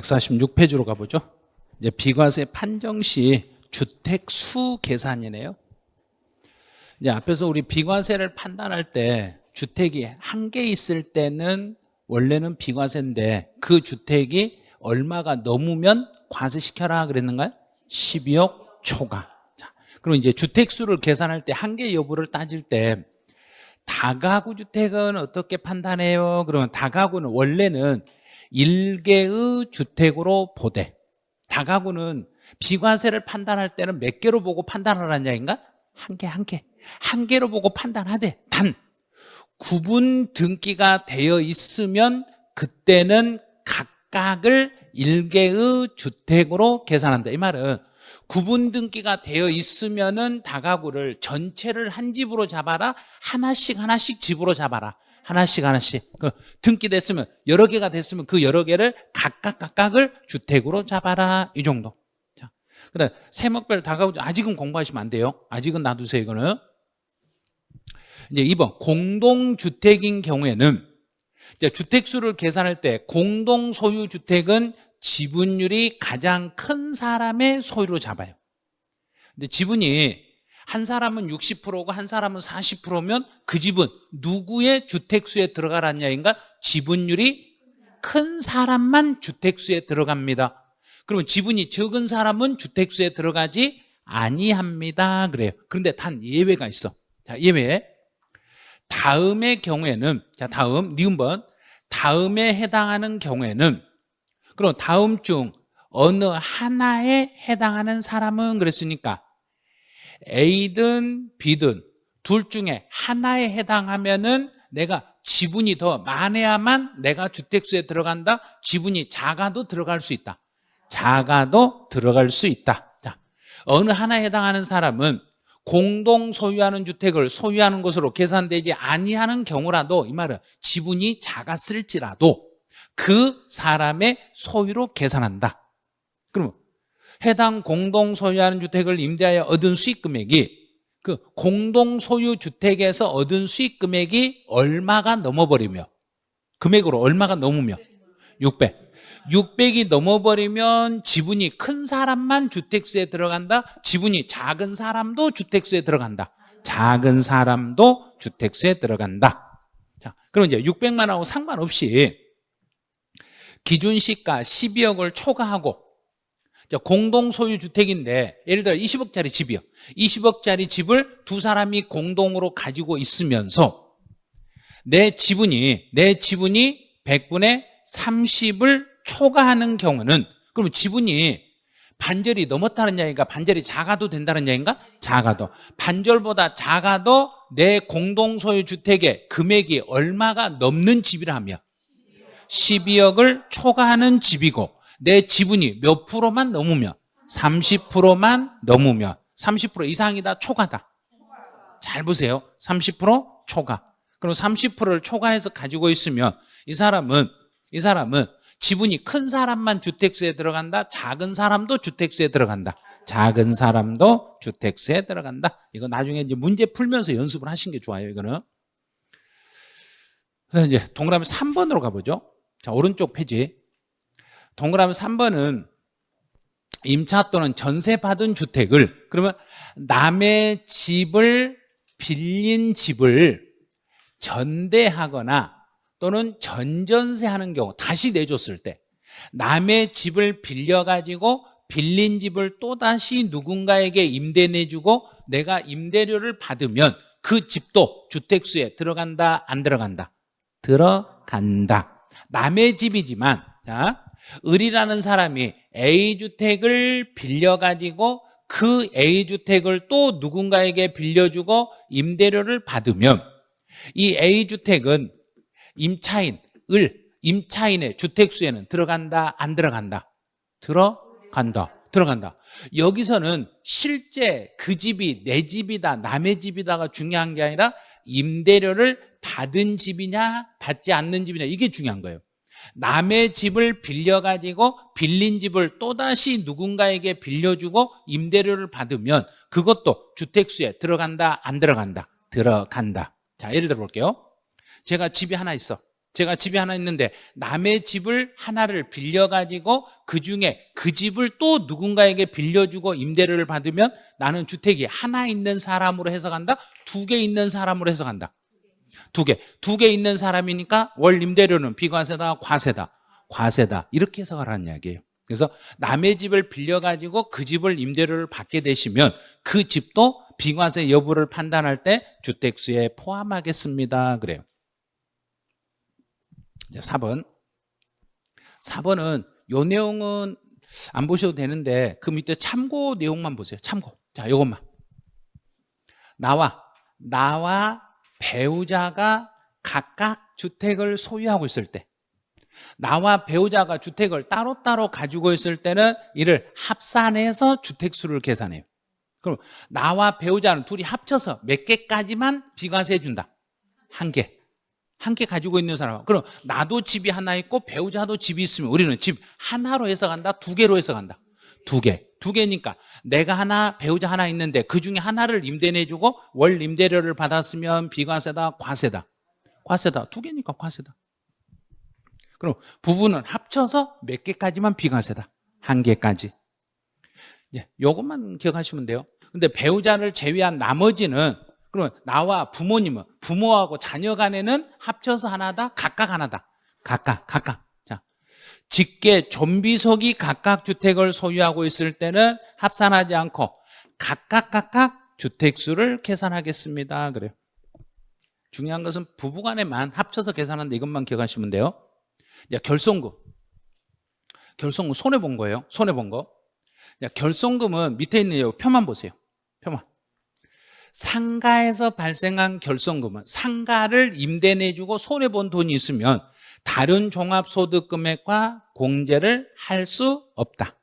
146페이지로 가보죠. 이제 비과세 판정 시 주택 수 계산이네요. 이제 앞에서 우리 비과세를 판단할 때 주택이 한 개 있을 때는 원래는 비과세인데 그 주택이 얼마가 넘으면 과세시켜라 그랬는가요? 12억 초과. 자, 그럼 이제 주택 수를 계산할 때 한 개 여부를 따질 때 다가구 주택은 어떻게 판단해요? 그러면 다가구는 원래는 1개의 주택으로 보되, 다가구는 비과세를 판단할 때는 몇 개로 보고 판단하라는 얘기인가? 한 개로 보고 판단하되, 단 구분 등기가 되어 있으면 그때는 각각을 1개의 주택으로 계산한다. 이 말은 구분 등기가 되어 있으면은 다가구를 전체를 한 집으로 잡아라, 하나씩 집으로 잡아라. 하나씩 그 등기됐으면 여러 개가 됐으면 그 여러 개를 각각을 주택으로 잡아라. 이 정도. 자, 그다음 세목별 다가구 아직은 공부하시면 안 돼요. 아직은 놔두세요. 이거는. 이제 2번 공동주택인 경우에는 이제 주택수를 계산할 때 공동 소유 주택은 지분율이 가장 큰 사람의 소유로 잡아요. 근데 지분이 한 사람은 60%고 한 사람은 40%면 그 집은 누구의 주택수에 들어가라는 얘기인가? 지분율이 큰 사람만 주택수에 들어갑니다. 그러면 지분이 적은 사람은 주택수에 들어가지 아니합니다. 그래요. 그런데 단 예외가 있어. 자, 예외. 다음의 경우에는, 자, 다음, 니은번. 다음에 해당하는 경우에는, 그럼 다음 중 어느 하나에 해당하는 사람은 그랬으니까 A든 B든 둘 중에 하나에 해당하면은 내가 지분이 더 많아야만 내가 주택수에 들어간다. 지분이 작아도 들어갈 수 있다. 작아도 들어갈 수 있다. 자, 어느 하나에 해당하는 사람은 공동 소유하는 주택을 소유하는 것으로 계산되지 아니하는 경우라도, 이 말은 지분이 작았을지라도 그 사람의 소유로 계산한다. 그러면 해당 공동 소유하는 주택을 임대하여 얻은 수익 금액이 그 공동 소유 주택에서 얻은 수익 금액이 얼마가 넘어버리며, 금액으로 얼마가 넘으며 600이 넘어버리면 지분이 큰 사람만 주택수에 들어간다. 지분이 작은 사람도 주택수에 들어간다. 작은 사람도 주택수에 들어간다. 자, 그럼 이제 600만하고 상관없이 기준시가 12억을 초과하고 공동 소유 주택인데, 예를 들어 20억짜리 집이요. 20억짜리 집을 두 사람이 공동으로 가지고 있으면서 내 지분이 100분의 30을 초과하는 경우는, 그럼 지분이 반절이 넘었다는 얘기가 반절이 작아도 된다는 얘기인가? 작아도. 반절보다 작아도 내 공동 소유 주택의 금액이 얼마가 넘는 집이라며 12억을 초과하는 집이고, 내 지분이 몇 프로만 넘으면 30%만 넘으면 30% 이상이다, 초과다. 잘 보세요. 30% 초과. 그럼 30%를 초과해서 가지고 있으면 이 사람은 지분이 큰 사람만 주택수에 들어간다. 작은 사람도 주택수에 들어간다. 작은 사람도 주택수에 들어간다. 이거 나중에 이제 문제 풀면서 연습을 하신 게 좋아요. 이거는. 그래서 이제 동그라미 3번으로 가보죠. 자, 오른쪽 페이지. 동그라미 3번은 임차 또는 전세 받은 주택을, 그러면 남의 집을 빌린 집을 전대하거나 또는 전전세하는 경우, 다시 내줬을 때 남의 집을 빌려가지고 빌린 집을 또다시 누군가에게 임대 내주고 내가 임대료를 받으면 그 집도 주택수에 들어간다, 안 들어간다? 들어간다. 남의 집이지만, 자, 을이라는 사람이 A주택을 빌려가지고 그 A주택을 또 누군가에게 빌려주고 임대료를 받으면 이 A주택은 임차인의 주택수에는 들어간다, 안 들어간다? 들어간다. 여기서는 실제 그 집이 내 집이다, 남의 집이다가 중요한 게 아니라 임대료를 받은 집이냐, 받지 않는 집이냐, 이게 중요한 거예요. 남의 집을 빌려가지고 빌린 집을 또다시 누군가에게 빌려주고 임대료를 받으면 그것도 주택수에 들어간다, 안 들어간다? 들어간다. 자, 예를 들어 볼게요. 제가 집이 하나 있어. 제가 집이 하나 있는데 남의 집을 하나를 빌려가지고 그중에 그 집을 또 누군가에게 빌려주고 임대료를 받으면 나는 주택이 하나 있는 사람으로 해석한다? 두 개 있는 사람으로 해석한다? 두 개 있는 사람이니까 월 임대료는 비과세다, 과세다? 과세다. 이렇게 해석하라는 이야기예요. 그래서 남의 집을 빌려가지고 그 집을 임대료를 받게 되시면 그 집도 비과세 여부를 판단할 때 주택수에 포함하겠습니다. 그래요. 이제 4번. 4번은 요 내용은 안 보셔도 되는데 그 밑에 참고 내용만 보세요. 참고. 자, 요것만. 나와 배우자가 각각 주택을 소유하고 있을 때, 나와 배우자가 주택을 따로따로 가지고 있을 때는 이를 합산해서 주택수를 계산해요. 그럼 나와 배우자는 둘이 합쳐서 몇 개까지만 비과세 해준다? 한 개. 한 개 가지고 있는 사람. 그럼 나도 집이 하나 있고 배우자도 집이 있으면 우리는 집 하나로 해석한다? 두 개로 해석한다? 두 개. 두 개니까 내가 하나, 배우자 하나 있는데 그중에 하나를 임대 내주고 월 임대료를 받았으면 비과세다, 과세다? 과세다. 두 개니까 과세다. 그럼 부부는 합쳐서 몇 개까지만 비과세다? 한 개까지. 요것만 기억하시면 돼요. 근데 배우자를 제외한 나머지는, 그러면 나와 부모님은, 부모하고 자녀 간에는 합쳐서 하나다, 각각 하나다? 각각. 자, 직계 존비속이 각각 주택을 소유하고 있을 때는 합산하지 않고 각각 주택수를 계산하겠습니다. 그래요. 중요한 것은 부부간에만 합쳐서 계산하는데 이것만 기억하시면 돼요. 결손금 손해본 거예요. 손해본 거. 결손금은 밑에 있는 이 표만 보세요. 표만. 상가에서 발생한 결손금은 상가를 임대 내주고 손해본 돈이 있으면 다른 종합소득금액과 공제를 할 수 없다.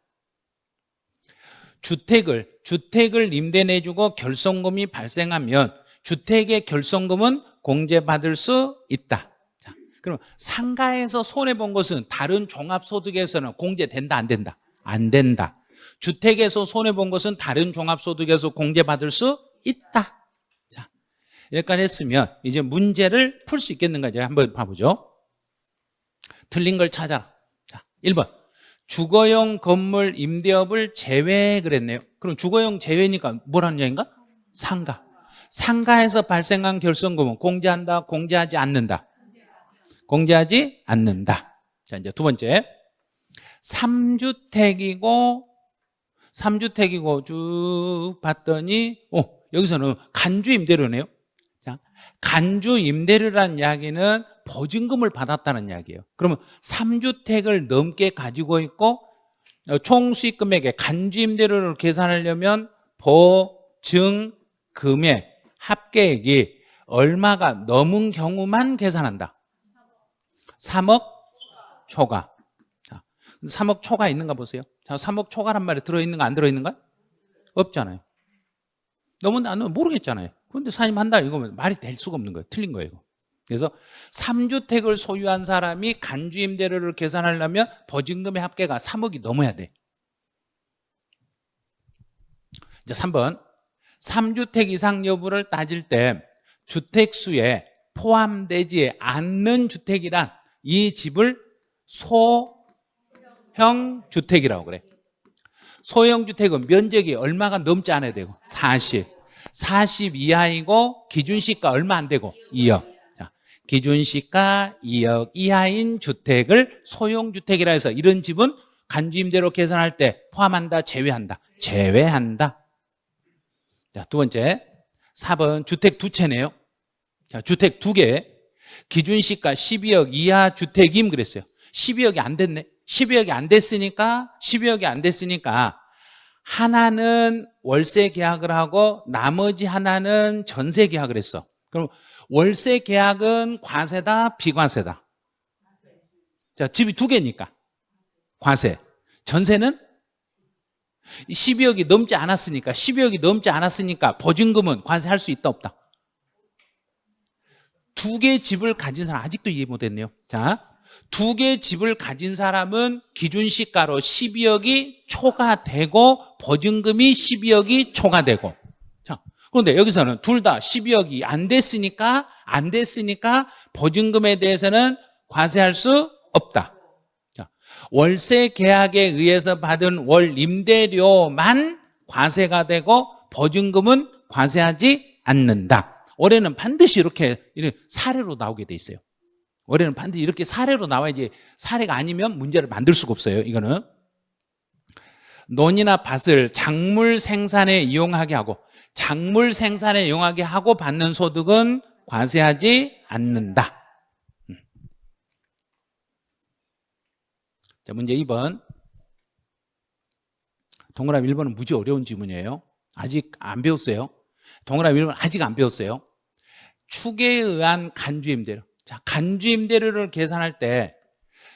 주택을 임대 내주고 결손금이 발생하면 주택의 결손금은 공제받을 수 있다. 자, 그럼 상가에서 손해본 것은 다른 종합소득에서는 공제된다, 안 된다? 안 된다. 주택에서 손해본 것은 다른 종합소득에서 공제받을 수 있다. 자, 여기까지 했으면 이제 문제를 풀 수 있겠는가 이제 한번 봐보죠. 틀린 걸 찾아라. 자, 1번. 주거용 건물 임대업을 제외 그랬네요. 그럼 주거용 제외니까 뭐라는 얘기인가? 상가. 상가에서 발생한 결손금은 공제한다, 공제하지 않는다? 공제하지 않는다. 자, 이제 두 번째. 3주택이고 쭉 봤더니 여기서는 간주 임대료네요. 자, 간주 임대료라는 이야기는 보증금을 받았다는 이야기예요. 그러면 3주택을 넘게 가지고 있고 총 수익 금액의 간주 임대료를 계산하려면 보증금의 합계액이 얼마가 넘은 경우만 계산한다? 3억 초과. 자, 3억 초과 있는가 보세요. 자, 3억 초과란 말이 들어있는가 안 들어있는가? 없잖아요. 너무 나는 모르겠잖아요. 그런데 사장님 한다 이거면 말이 될 수가 없는 거예요. 틀린 거예요. 이거. 그래서 3주택을 소유한 사람이 간주 임대료를 계산하려면 보증금의 합계가 3억이 넘어야 돼. 이제 3번. 3주택 이상 여부를 따질 때 주택수에 포함되지 않는 주택이란 이 집을 소형 주택이라고 그래. 소형 주택은 면적이 얼마가 넘지 않아야 되고 40 이하이고 기준시가 얼마 안 되고 2억. 자, 기준시가 2억 이하인 주택을 소형 주택이라 해서 이런 집은 간주임대로 계산할 때 포함한다, 제외한다? 제외한다. 자, 두 번째. 4번 주택 두 채네요. 자, 주택 두 개. 기준시가 12억 이하 주택임 그랬어요. 12억이 안 됐네. 12억이 안 됐으니까 하나는 월세 계약을 하고 나머지 하나는 전세 계약을 했어. 그럼 월세 계약은 과세다, 비과세다? 자, 집이 두 개니까 과세. 전세는 12억이 넘지 않았으니까 보증금은 과세할 수 있다, 없다? 두 개 집을 가진 사람 아직도 이해 못했네요. 자, 두 개 집을 가진 사람은 기준시가로 12억이 초과되고 보증금이 12억이 초과되고. 자, 그런데 여기서는 둘 다 12억이 안 됐으니까 보증금에 대해서는 과세할 수 없다. 자, 월세 계약에 의해서 받은 월 임대료만 과세가 되고 보증금은 과세하지 않는다. 올해는 반드시 이렇게 사례로 나오게 돼 있어요. 올해는 반드시 이렇게 사례로 나와야지, 사례가 아니면 문제를 만들 수가 없어요. 이거는 논이나 밭을 작물 생산에 이용하게 하고, 작물 생산에 이용하게 하고 받는 소득은 과세하지 않는다. 자, 문제 2번. 동그라미 1번은 무지 어려운 지문이에요. 아직 안 배웠어요. 동그라미 1번 아직 안 배웠어요. 축에 의한 간주임대료. 자, 간주임대료를 계산할 때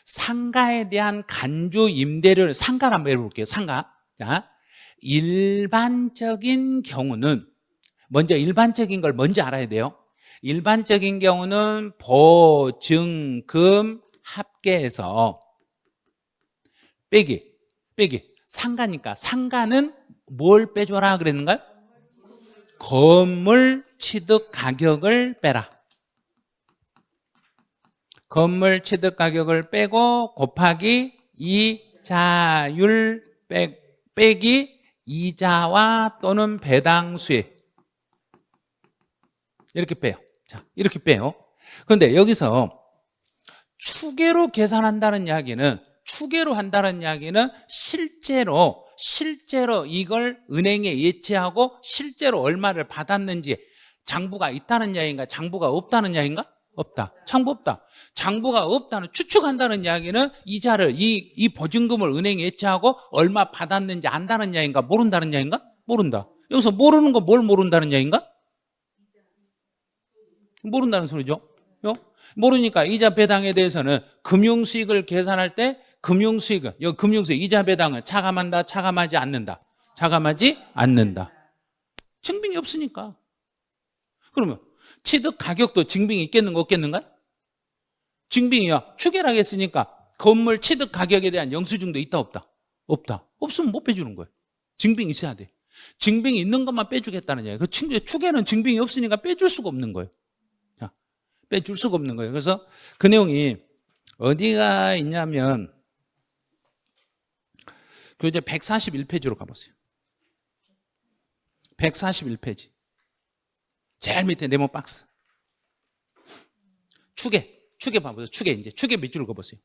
상가에 대한 간주임대료를, 상가를 한번 해볼게요. 상가. 자, 일반적인 경우는, 먼저 일반적인 걸 먼저 알아야 돼요. 일반적인 경우는 보증금 합계해서 빼기. 상가니까 상가는 뭘 빼줘라 그랬는가요? 건물 취득 가격을 빼라. 건물 취득 가격을 빼고 곱하기 이자율 빼기 이자와 또는 배당 수익. 이렇게 빼요. 자, 이렇게 빼요. 그런데 여기서 추계로 계산한다는 이야기는, 추계로 한다는 이야기는 실제로 이걸 은행에 예치하고 실제로 얼마를 받았는지, 장부가 있다는 이야기인가, 장부가 없다는 이야기인가? 없다. 장부 없다. 장부가 없다는, 추측한다는 이야기는 이자를, 이 보증금을 은행에 예치하고 얼마 받았는지 안다는 이야기인가, 모른다는 이야기인가? 모른다. 여기서 모르는 거 뭘 모른다는 이야기인가? 모른다는 소리죠. 모르니까 이자 배당에 대해서는 금융수익을 계산할 때 금융수익, 이자 배당은 차감한다, 차감하지 않는다. 차감하지 않는다. 증빙이 없으니까. 그러면 취득 가격도 증빙이 있겠는가 없겠는가? 증빙이야. 추계라고 했으니까 건물 취득 가격에 대한 영수증도 있다 없다? 없다. 없으면 못 빼주는 거예요. 증빙이 있어야 돼. 증빙이 있는 것만 빼주겠다는 얘기예요. 추계는 증빙이 없으니까 빼줄 수가 없는 거예요. 자, 빼줄 수가 없는 거예요. 그래서 그 내용이 어디가 있냐면 교재 141페이지로 가보세요. 141페이지. 제일 밑에 네모 박스. 추계 봐보세요. 추계 밑줄을 그어보세요.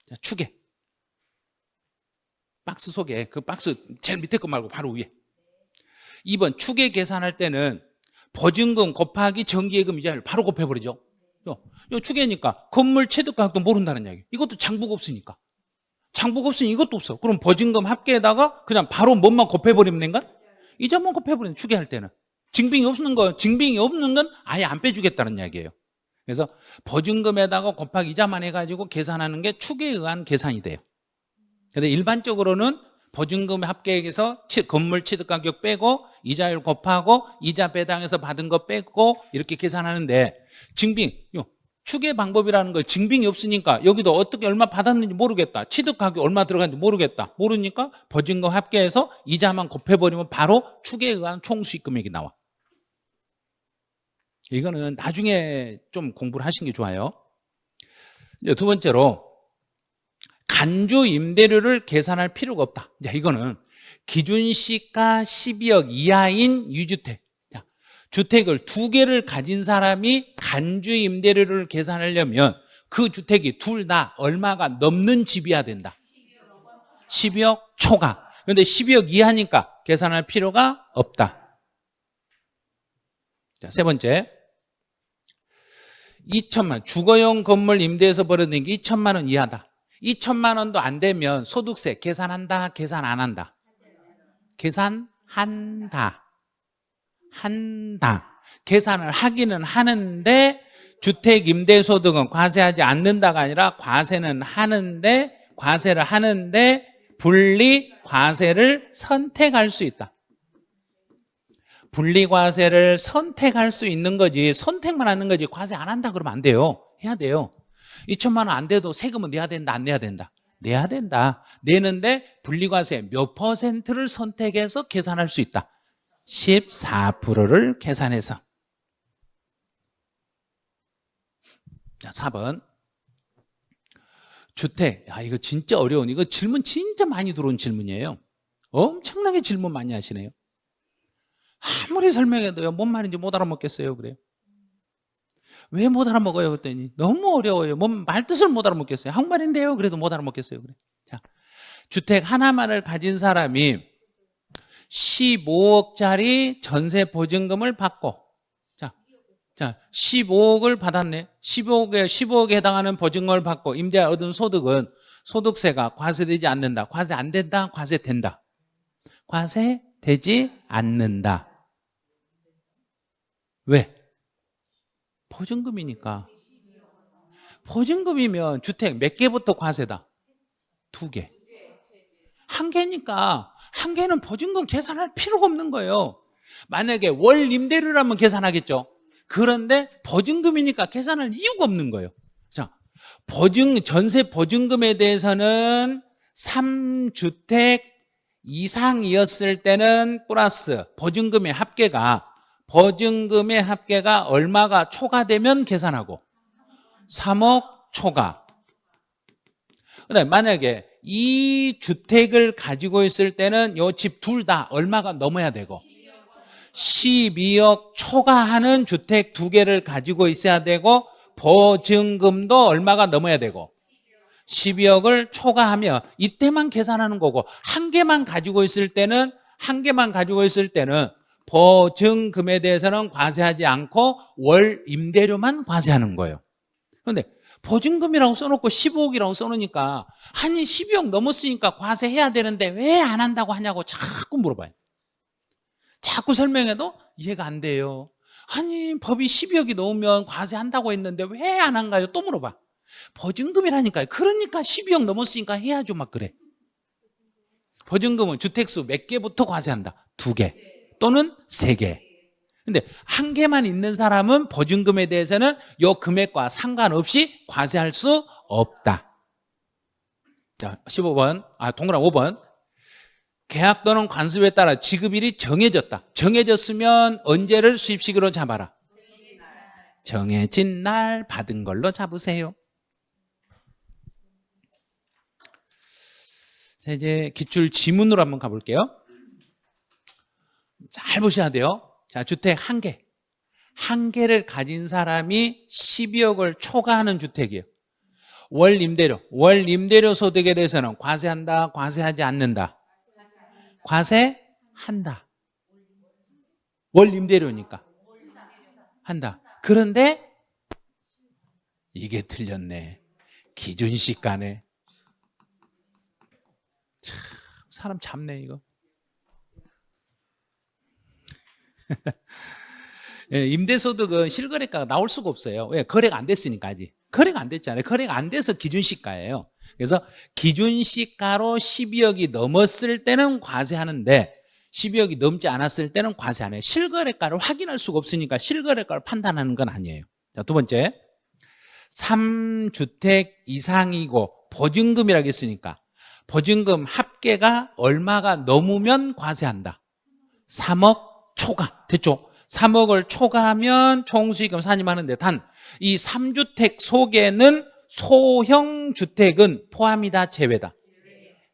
자, 추계. 박스 속에, 그 박스 제일 밑에 거 말고 바로 위에. 2번, 추계 계산할 때는 보증금 곱하기 정기예금 이자율 바로 곱해버리죠. 요 추계니까 건물 취득 가격도 모른다는 이야기. 이것도 장부가 없으니까. 장부가 없으니 이것도 없어. 그럼 보증금 합계에다가 그냥 바로 뭐만 곱해버리면 된가? 이자만 곱해버리는, 추계할 때는. 증빙이 없는 건 아예 안 빼주겠다는 이야기예요. 그래서 보증금에다가 곱하기 이자만 해가지고 계산하는 게 추계에 의한 계산이 돼요. 근데 일반적으로는 보증금 합계액에서 건물 취득 가격 빼고 이자율 곱하고 이자 배당에서 받은 거 빼고 이렇게 계산하는데, 추계 방법이라는 거 증빙이 없으니까 여기도 어떻게 얼마 받았는지 모르겠다. 취득 가격 얼마 들어갔는지 모르겠다. 모르니까 보증금 합계해서 이자만 곱해버리면 바로 추계에 의한 총수익 금액이 나와. 이거는 나중에 좀 공부를 하신 게 좋아요. 이제 두 번째로, 간주 임대료를 계산할 필요가 없다. 자, 이거는 기준시가 12억 이하인 유주택. 자, 주택을 2개를 가진 사람이 간주 임대료를 계산하려면 그 주택이 둘 다 얼마가 넘는 집이어야 된다. 12억 초과. 그런데 12억 이하니까 계산할 필요가 없다. 자, 세 번째. 2천만, 주거용 건물 임대에서 벌어들인 게 2천만 원 이하다. 2천만 원도 안 되면 소득세 계산한다, 계산 안 한다? 계산한다. 계산을 하기는 하는데 주택 임대소득은 과세하지 않는다가 아니라 과세를 하는데 분리 과세를 선택할 수 있다. 분리과세를 선택할 수 있는 거지, 선택만 하는 거지 과세 안 한다 그러면 안 돼요. 해야 돼요. 2천만 원 안 돼도 세금은 내야 된다, 안 내야 된다? 내야 된다. 내는데 분리과세 몇 퍼센트를 선택해서 계산할 수 있다? 14%를 계산해서. 자, 4번. 주택. 이거 진짜 어려운, 이거 질문 진짜 많이 들어온 질문이에요. 엄청나게 질문 많이 하시네요. 아무리 설명해도요, 뭔 말인지 못 알아먹겠어요. 그래요. 왜 못 알아먹어요? 그랬더니 너무 어려워요. 뭔 말뜻을 못 알아먹겠어요. 한국말인데요. 그래도 못 알아먹겠어요. 그래. 자, 주택 하나만을 가진 사람이 15억짜리 전세 보증금을 받고, 자, 15억을 받았네. 15억에 해당하는 보증금을 받고 임대하 얻은 소득은 소득세가 과세되지 않는다. 과세 안 된다. 과세된다. 과세되지 않는다. 왜? 보증금이니까. 보증금이면 주택 몇 개부터 과세다? 2개. 1개니까 1개는 보증금 계산할 필요가 없는 거예요. 만약에 월 임대료라면 계산하겠죠. 그런데 보증금이니까 계산할 이유가 없는 거예요. 자, 전세 보증금에 대해서는 3주택 이상이었을 때는 플러스 보증금의 합계가 얼마가 초과되면 계산하고 3억 초과. 그다음에 만약에 이 주택을 가지고 있을 때는 이 집 둘 다 얼마가 넘어야 되고 12억 초과하는 주택 2개를 가지고 있어야 되고 보증금도 얼마가 넘어야 되고 12억을 초과하면 이때만 계산하는 거고 한 개만 가지고 있을 때는 보증금에 대해서는 과세하지 않고 월 임대료만 과세하는 거예요. 그런데 보증금이라고 써놓고 15억이라고 써놓으니까 아니 12억 넘었으니까 과세해야 되는데 왜 안 한다고 하냐고 자꾸 물어봐요. 자꾸 설명해도 이해가 안 돼요. 아니 법이 12억이 넘으면 과세한다고 했는데 왜 안 한가요? 또 물어봐. 보증금이라니까요. 그러니까 12억 넘었으니까 해야죠. 막 그래. 보증금은 주택수 몇 개부터 과세한다? 2개 또는 3개. 근데 1개만 있는 사람은 보증금에 대해서는 이 금액과 상관없이 과세할 수 없다. 자, 15번, 동그란 5번. 계약 또는 관습에 따라 지급일이 정해졌다. 정해졌으면 언제를 수입시기로 잡아라? 정해진 날 받은 걸로 잡으세요. 자, 이제 기출 지문으로 한번 가볼게요. 잘 보셔야 돼요. 자, 주택 1개. 1개를 가진 사람이 12억을 초과하는 주택이에요. 월 임대료 소득에 대해서는 과세한다, 과세하지 않는다? 과세한다. 월 임대료니까 한다. 그런데 이게 틀렸네. 기준시가네. 참, 사람 잡네 이거. 임대소득은 실거래가가 나올 수가 없어요. 왜? 거래가 안 됐으니까. 아직 거래가 안 됐잖아요. 거래가 안 돼서 기준시가예요. 그래서 기준시가로 12억이 넘었을 때는 과세하는데 12억이 넘지 않았을 때는 과세 안 해요. 실거래가를 확인할 수가 없으니까 실거래가를 판단하는 건 아니에요. 자, 두 번째, 3주택 이상이고 보증금이라고 했으니까 보증금 합계가 얼마가 넘으면 과세한다? 3억 초과. 됐죠? 3억을 초과하면 총수익금 산입하는데 단 이 3주택 속에는 소형주택은 포함이다, 제외다?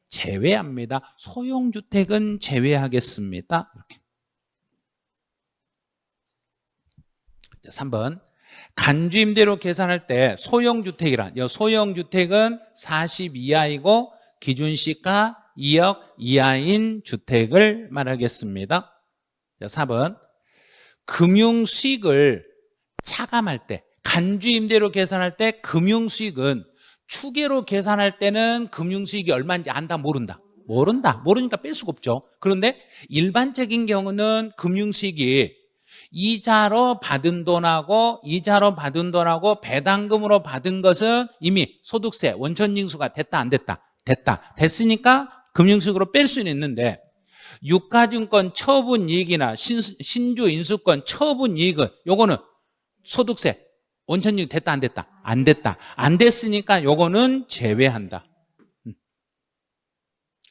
제외합니다. 소형주택은 제외하겠습니다. 이렇게. 자, 3번. 간주임대로 계산할 때 소형주택이란, 소형주택은 40 이하이고 기준시가 2억 이하인 주택을 말하겠습니다. 자, 4번. 금융수익을 차감할 때, 간주임대로 계산할 때 금융수익은 추계로 계산할 때는 금융수익이 얼마인지 안다, 모른다? 모르니까 뺄 수가 없죠. 그런데 일반적인 경우는 금융수익이 이자로 받은 돈하고 배당금으로 받은 것은 이미 소득세 원천징수가 됐다, 안 됐다? 됐다. 됐으니까 금융수익으로 뺄 수는 있는데 유가증권 처분이익이나 신주인수권 처분이익은 요거는 소득세 원천징수 됐다, 안 됐다? 안 됐다. 안 됐으니까 요거는 제외한다.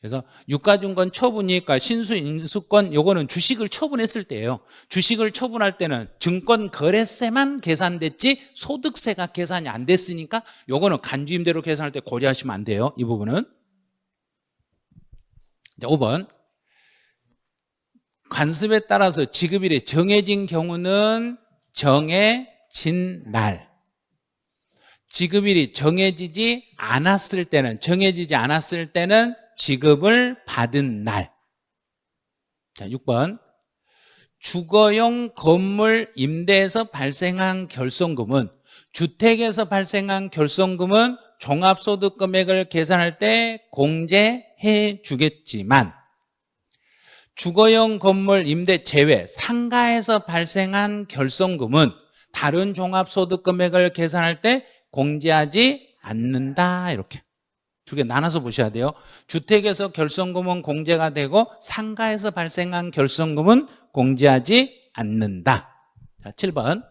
그래서 유가증권 처분이니까 신수인수권 요거는 주식을 처분했을 때예요. 주식을 처분할 때는 증권거래세만 계산됐지 소득세가 계산이 안 됐으니까 요거는 간주임대로 계산할 때 고려하시면 안 돼요. 이 부분은. 자, 5번. 관습에 따라서 지급일이 정해진 경우는 정해진 날. 지급일이 정해지지 않았을 때는 지급을 받은 날. 자, 6번. 주거용 건물 임대에서 발생한 결손금은 주택에서 발생한 결손금은 종합소득 금액을 계산할 때 공제해 주겠지만 주거용 건물 임대 제외 상가에서 발생한 결손금은 다른 종합소득 금액을 계산할 때 공제하지 않는다. 이렇게 두 개 나눠서 보셔야 돼요. 주택에서 결손금은 공제가 되고 상가에서 발생한 결손금은 공제하지 않는다. 자, 7번.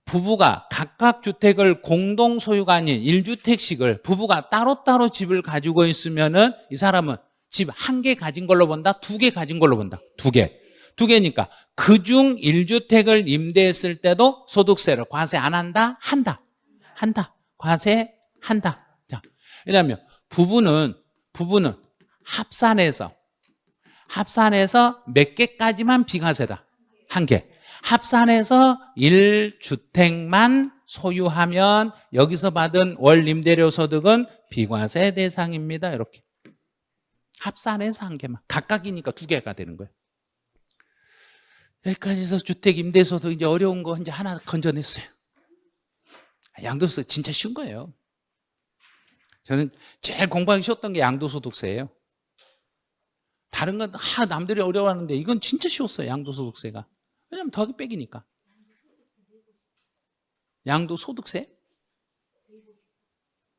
부부가 각각 주택을 공동 소유가 아닌 1주택씩을 부부가 따로따로 집을 가지고 있으면은 이 사람은 집 한 개 가진 걸로 본다? 두 개 가진 걸로 본다? 두 개. 두 개니까 그중 1주택을 임대했을 때도 소득세를 과세 안 한다? 한다. 과세한다. 자, 왜냐하면 부부는 합산해서 몇 개까지만 비과세다. 한 개. 합산해서 1주택만 소유하면 여기서 받은 월 임대료 소득은 비과세 대상입니다. 이렇게. 합산해서 한 개만. 각각이니까 두 개가 되는 거예요. 여기까지 해서 주택 임대소득 이제 어려운 거 이제 하나 건져냈어요. 양도소득 진짜 쉬운 거예요. 저는 제일 공부하기 쉬웠던 게 양도소득세예요. 다른 건 남들이 어려워하는데 이건 진짜 쉬웠어요. 양도소득세가. 왜냐하면 더하기 빼기니까. 양도소득세?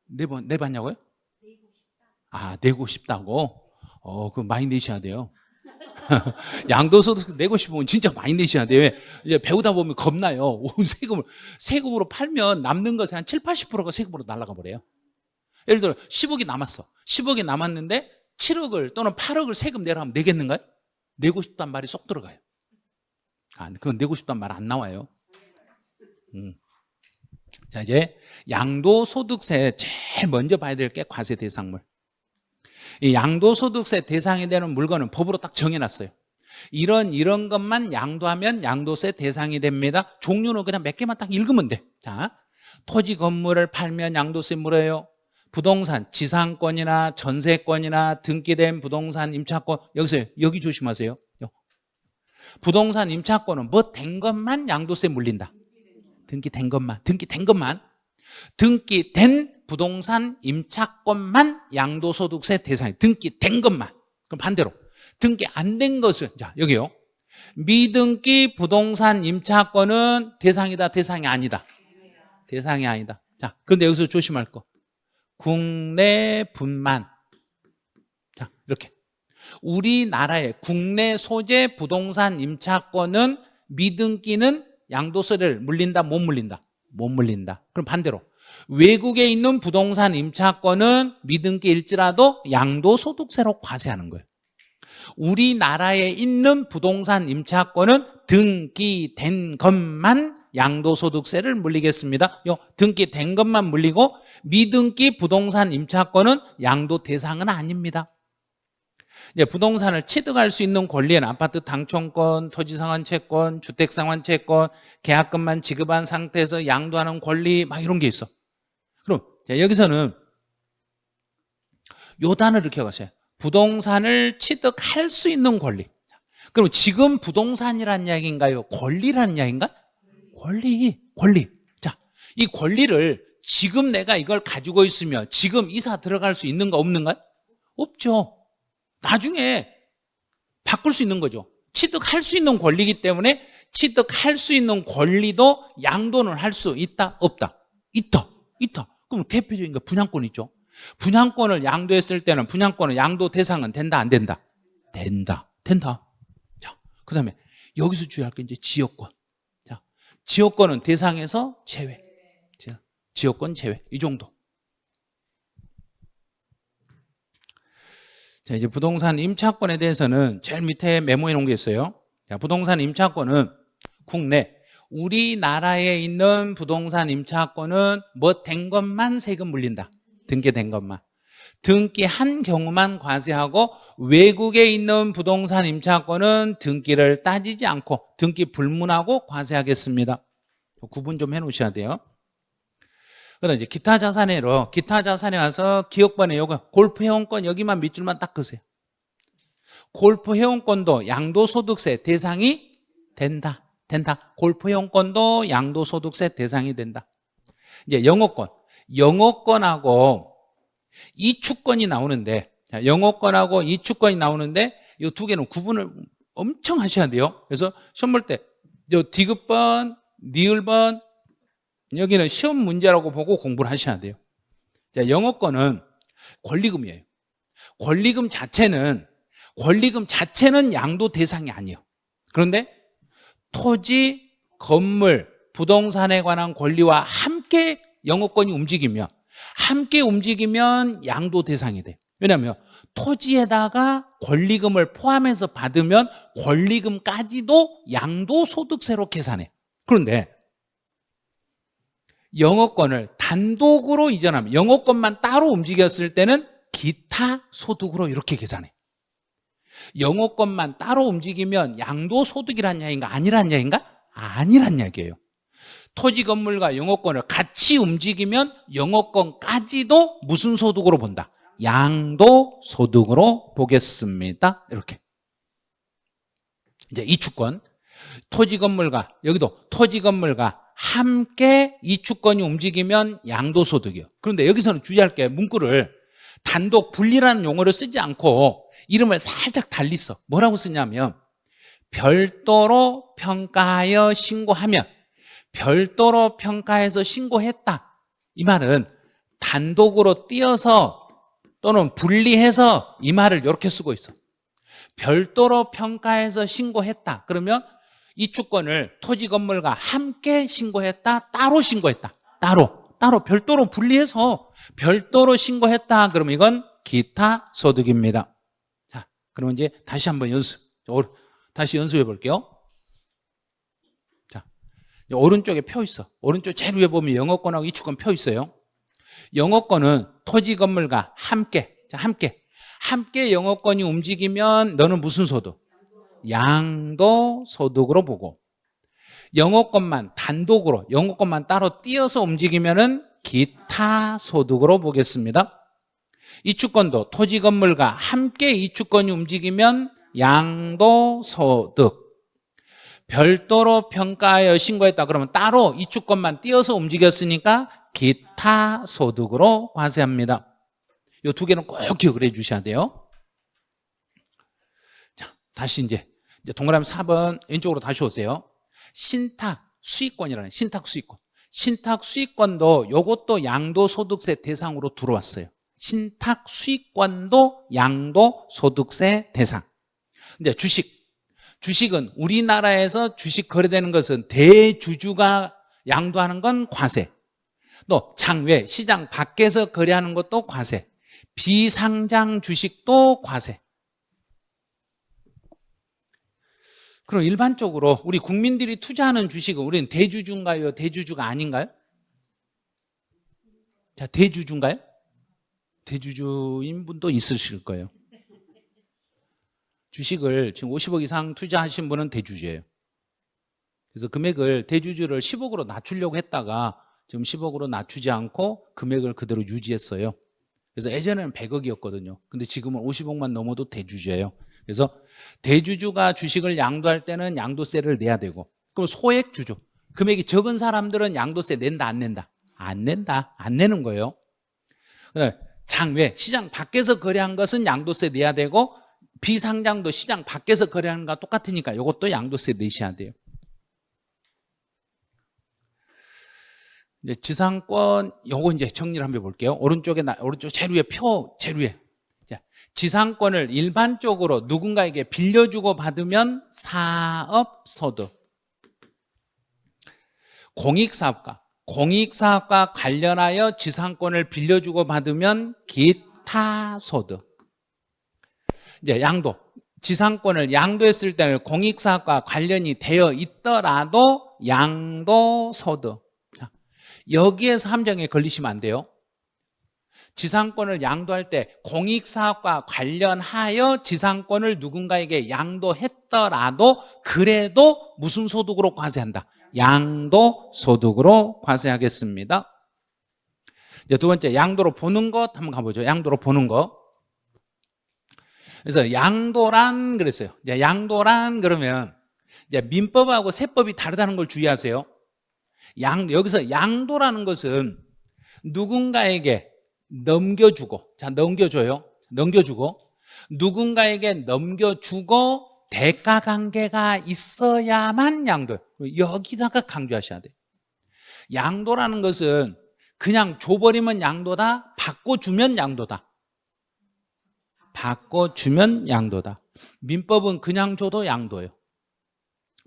내봤냐고요? 아, 내고 싶다고? 그럼 많이 내셔야 돼요. 양도소득세 내고 싶으면 진짜 많이 내셔야 돼요. 이제 배우다 보면 겁나요. 세금으로 팔면 남는 것에 한 7, 80%가 세금으로 날아가 버려요. 예를 들어 10억이 남았어. 10억이 남았는데 7억을 또는 8억을 세금 내라 하면 내겠는가요? 내고 싶단 말이 쏙 들어가요. 그건 내고 싶단 말 안 나와요. 자, 이제 양도소득세 제일 먼저 봐야 될 게 과세 대상물. 이 양도소득세 대상이 되는 물건은 법으로 딱 정해놨어요. 이런 것만 양도하면 양도세 대상이 됩니다. 종류는 그냥 몇 개만 딱 읽으면 돼. 자, 토지 건물을 팔면 양도세 물어요. 부동산, 지상권이나 전세권이나 등기된 부동산 임차권, 여기 조심하세요. 부동산 임차권은 뭐 된 것만 양도세 물린다. 등기된 것만. 등기된 부동산 임차권만 양도소득세 대상이 등기된 것만. 그럼 반대로 등기 안 된 것은 자 여기요. 미등기 부동산 임차권은 대상이다, 대상이 아니다. 대상이 아니다. 자, 그런데 여기서 조심할 거. 국내분만. 자, 이렇게. 우리나라의 국내 소재 부동산 임차권은 미등기는 양도세를 물린다, 못 물린다? 못 물린다. 그럼 반대로 외국에 있는 부동산 임차권은 미등기일지라도 양도소득세로 과세하는 거예요. 우리나라에 있는 부동산 임차권은 등기된 것만 양도소득세를 물리겠습니다. 등기된 것만 물리고 미등기 부동산 임차권은 양도 대상은 아닙니다. 이제 부동산을 취득할 수 있는 권리에는 아파트 당첨권, 토지상환채권, 주택상환채권, 계약금만 지급한 상태에서 양도하는 권리 막 이런 게 있어. 그럼 여기서는 요 단어를 기억하세요. 부동산을 취득할 수 있는 권리. 그럼 지금 부동산이란 이야기인가요? 권리란 이야기인가? 권리. 자, 이 권리를 지금 내가 이걸 가지고 있으면 지금 이사 들어갈 수 있는가 없는가? 없죠. 나중에 바꿀 수 있는 거죠. 취득할 수 있는 권리이기 때문에 취득할 수 있는 권리도 양도는 할 수 있다? 없다? 있다. 그럼 대표적인 게 분양권 있죠. 분양권을 양도했을 때는 분양권은 양도 대상은 된다, 안 된다? 된다. 자, 그 다음에 여기서 주의할 게 이제 지역권. 자, 지역권은 대상에서 제외. 지역권 제외. 이 정도. 자, 이제 부동산 임차권에 대해서는 제일 밑에 메모해 놓은 게 있어요. 자, 부동산 임차권은 국내 우리나라에 있는 부동산 임차권은 뭐 된 것만 세금 물린다. 등기된 것만. 등기한 경우만 과세하고 외국에 있는 부동산 임차권은 등기를 따지지 않고 등기 불문하고 과세하겠습니다. 구분 좀 해놓으셔야 돼요. 그다음 이제 기타 자산회로 기타 자산에 와서 기억번에 요거 골프 회원권 여기만 밑줄만 딱 그으세요. 골프 회원권도 양도소득세 대상이 된다. 골프 회원권도 양도소득세 대상이 된다. 이제 영어권하고 이축권이 나오는데, 영어권하고 이축권이 나오는데 이 두 개는 구분을 엄청 하셔야 돼요. 그래서 시험 볼 때 요 디귿번, 니을번 여기는 시험 문제라고 보고 공부를 하셔야 돼요. 자, 영어권은 권리금이에요. 권리금 자체는 양도 대상이 아니에요. 그런데 토지, 건물, 부동산에 관한 권리와 함께 영어권이 움직이면 양도 대상이 돼. 왜냐하면 토지에다가 권리금을 포함해서 받으면 권리금까지도 양도소득세로 계산해. 그런데 영어권을 단독으로 이전하면 영어권만 따로 움직였을 때는 기타 소득으로 이렇게 계산해. 영어권만 따로 움직이면 양도소득이란 이야기인가 아니란 이야기인가? 아니란 이야기예요. 토지 건물과 영어권을 같이 움직이면 영어권까지도 무슨 소득으로 본다? 양도소득으로 보겠습니다. 이렇게. 이제 이축권. 토지 건물과 여기도 토지 건물과 함께 이축권이 움직이면 양도소득이요. 그런데 여기서는 주의할 게 문구를 단독 분리라는 용어를 쓰지 않고 이름을 살짝 달리 써. 뭐라고 쓰냐면 별도로 평가하여 신고하면, 별도로 평가해서 신고했다. 이 말은 단독으로 띄어서 또는 분리해서 이 말을 이렇게 쓰고 있어. 별도로 평가해서 신고했다. 그러면 이축권을 토지 건물과 함께 신고했다, 따로 신고했다. 따로 별도로 분리해서 별도로 신고했다. 그러면 이건 기타 소득입니다. 자, 그러면 이제 다시 한번 다시 연습해 볼게요. 자, 오른쪽에 표 있어. 오른쪽 제일 위에 보면 영어권하고 이축권 표 있어요. 영어권은 토지 건물과 함께 영어권이 움직이면 너는 무슨 소득? 양도소득으로 보고, 영어권만 단독으로 영어권만 따로 띄어서 움직이면은 기타 소득으로 보겠습니다. 이축권도 토지 건물과 함께 이축권이 움직이면 양도소득. 별도로 평가하여 신고했다 그러면 따로 이축권만 띄어서 움직였으니까 기타 소득으로 과세합니다. 이 두 개는 꼭 기억을 해 주셔야 돼요. 자, 다시 이제 동그라미 4번 왼쪽으로 다시 오세요. 신탁 수익권이라는 신탁 수익권도 이것도 양도소득세 대상으로 들어왔어요. 신탁 수익권도 양도소득세 대상. 근데 주식은 우리나라에서 주식 거래되는 것은 대주주가 양도하는 건 과세. 또 장외 시장 밖에서 거래하는 것도 과세. 비상장 주식도 과세. 그럼 일반적으로 우리 국민들이 투자하는 주식은 우리는 대주주인가요? 대주주가 아닌가요? 자, 대주주인가요? 대주주인 분도 있으실 거예요. 주식을 지금 50억 이상 투자하신 분은 대주주예요. 그래서 금액을 대주주를 10억으로 낮추려고 했다가 지금 10억으로 낮추지 않고 금액을 그대로 유지했어요. 그래서 예전에는 100억이었거든요. 근데 지금은 50억만 넘어도 대주주예요. 그래서 대주주가 주식을 양도할 때는 양도세를 내야 되고, 그럼 소액주주, 금액이 적은 사람들은 양도세 낸다 안 낸다? 안 낸다. 안 내는 거예요. 장외 시장 밖에서 거래한 것은 양도세 내야 되고, 비상장도 시장 밖에서 거래하는 거랑 똑같으니까 이것도 양도세 내셔야 돼요. 이제 지상권 요거 이제 정리를 한번 해볼게요. 오른쪽 제일 위에 제일 위에. 자, 지상권을 일반적으로 누군가에게 빌려주고 받으면 사업소득. 공익사업과 관련하여 지상권을 빌려주고 받으면 기타 소득. 이제 양도. 지상권을 양도했을 때는 공익사업과 관련이 되어 있더라도 양도소득. 자, 여기에서 함정에 걸리시면 안 돼요. 지상권을 양도할 때 공익사업과 관련하여 지상권을 누군가에게 양도했더라도 그래도 무슨 소득으로 과세한다? 양도소득으로 과세하겠습니다. 이제 두 번째, 양도로 보는 것 한번 가보죠. 양도로 보는 것. 그래서 양도란 그랬어요. 이제 양도란 그러면 이제 민법하고 세법이 다르다는 걸 주의하세요. 여기서 양도라는 것은 누군가에게 넘겨주고, 자, 넘겨줘요. 넘겨주고, 누군가에게 넘겨주고 대가 관계가 있어야만 양도예요. 여기다가 강조하셔야 돼요. 양도라는 것은 그냥 줘버리면 양도다, 바꿔주면 양도다. 바꿔주면 양도다. 민법은 그냥 줘도 양도예요.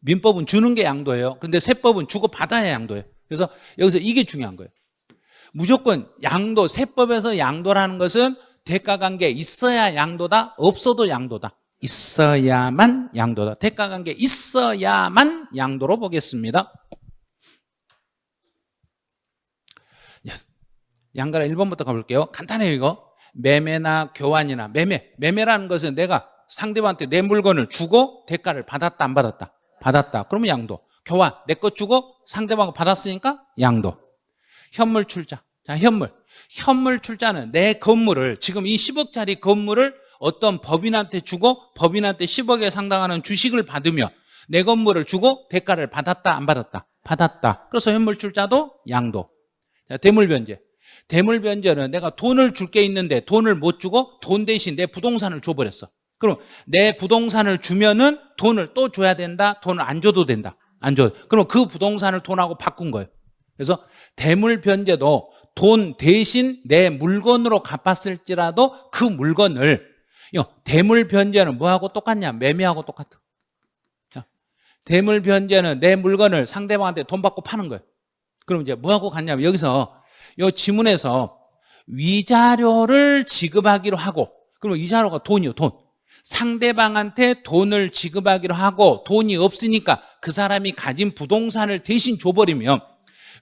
민법은 주는 게 양도예요. 근데 세법은 주고 받아야 양도예요. 그래서 여기서 이게 중요한 거예요. 무조건 양도, 세법에서 양도라는 것은 대가관계 있어야 양도다, 없어도 양도다. 있어야만 양도다. 대가관계 있어야만 양도로 보겠습니다. 양가라 1번부터 가볼게요. 간단해요 이거. 매매나 교환이나 매매라는 것은 내가 상대방한테 내 물건을 주고 대가를 받았다 안 받았다? 받았다. 그러면 양도. 교환, 내 거 주고 상대방 받았으니까 양도. 현물 출자. 자, 현물 출자는 내 건물을, 지금 이 10억짜리 건물을 어떤 법인한테 주고 법인한테 10억에 상당하는 주식을 받으며 내 건물을 주고 대가를 받았다 안 받았다? 받았다. 그래서 현물 출자도 양도. 자, 대물 변제. 대물 변제는 내가 돈을 줄 게 있는데 돈을 못 주고 돈 대신 내 부동산을 줘버렸어. 그럼 내 부동산을 주면은 돈을 또 줘야 된다? 돈을 안 줘도 된다? 안 줘도. 그럼 그 부동산을 돈하고 바꾼 거예요. 그래서 대물 변제도 돈 대신 내 물건으로 갚았을지라도 그 물건을, 대물 변제는 뭐하고 똑같냐? 매매하고 똑같아. 대물 변제는 내 물건을 상대방한테 돈 받고 파는 거예요. 그럼 이제 뭐하고 같냐면 여기서 이 지문에서 위자료를 지급하기로 하고, 그러면 위자료가 돈이요, 돈. 상대방한테 돈을 지급하기로 하고 돈이 없으니까 그 사람이 가진 부동산을 대신 줘버리면,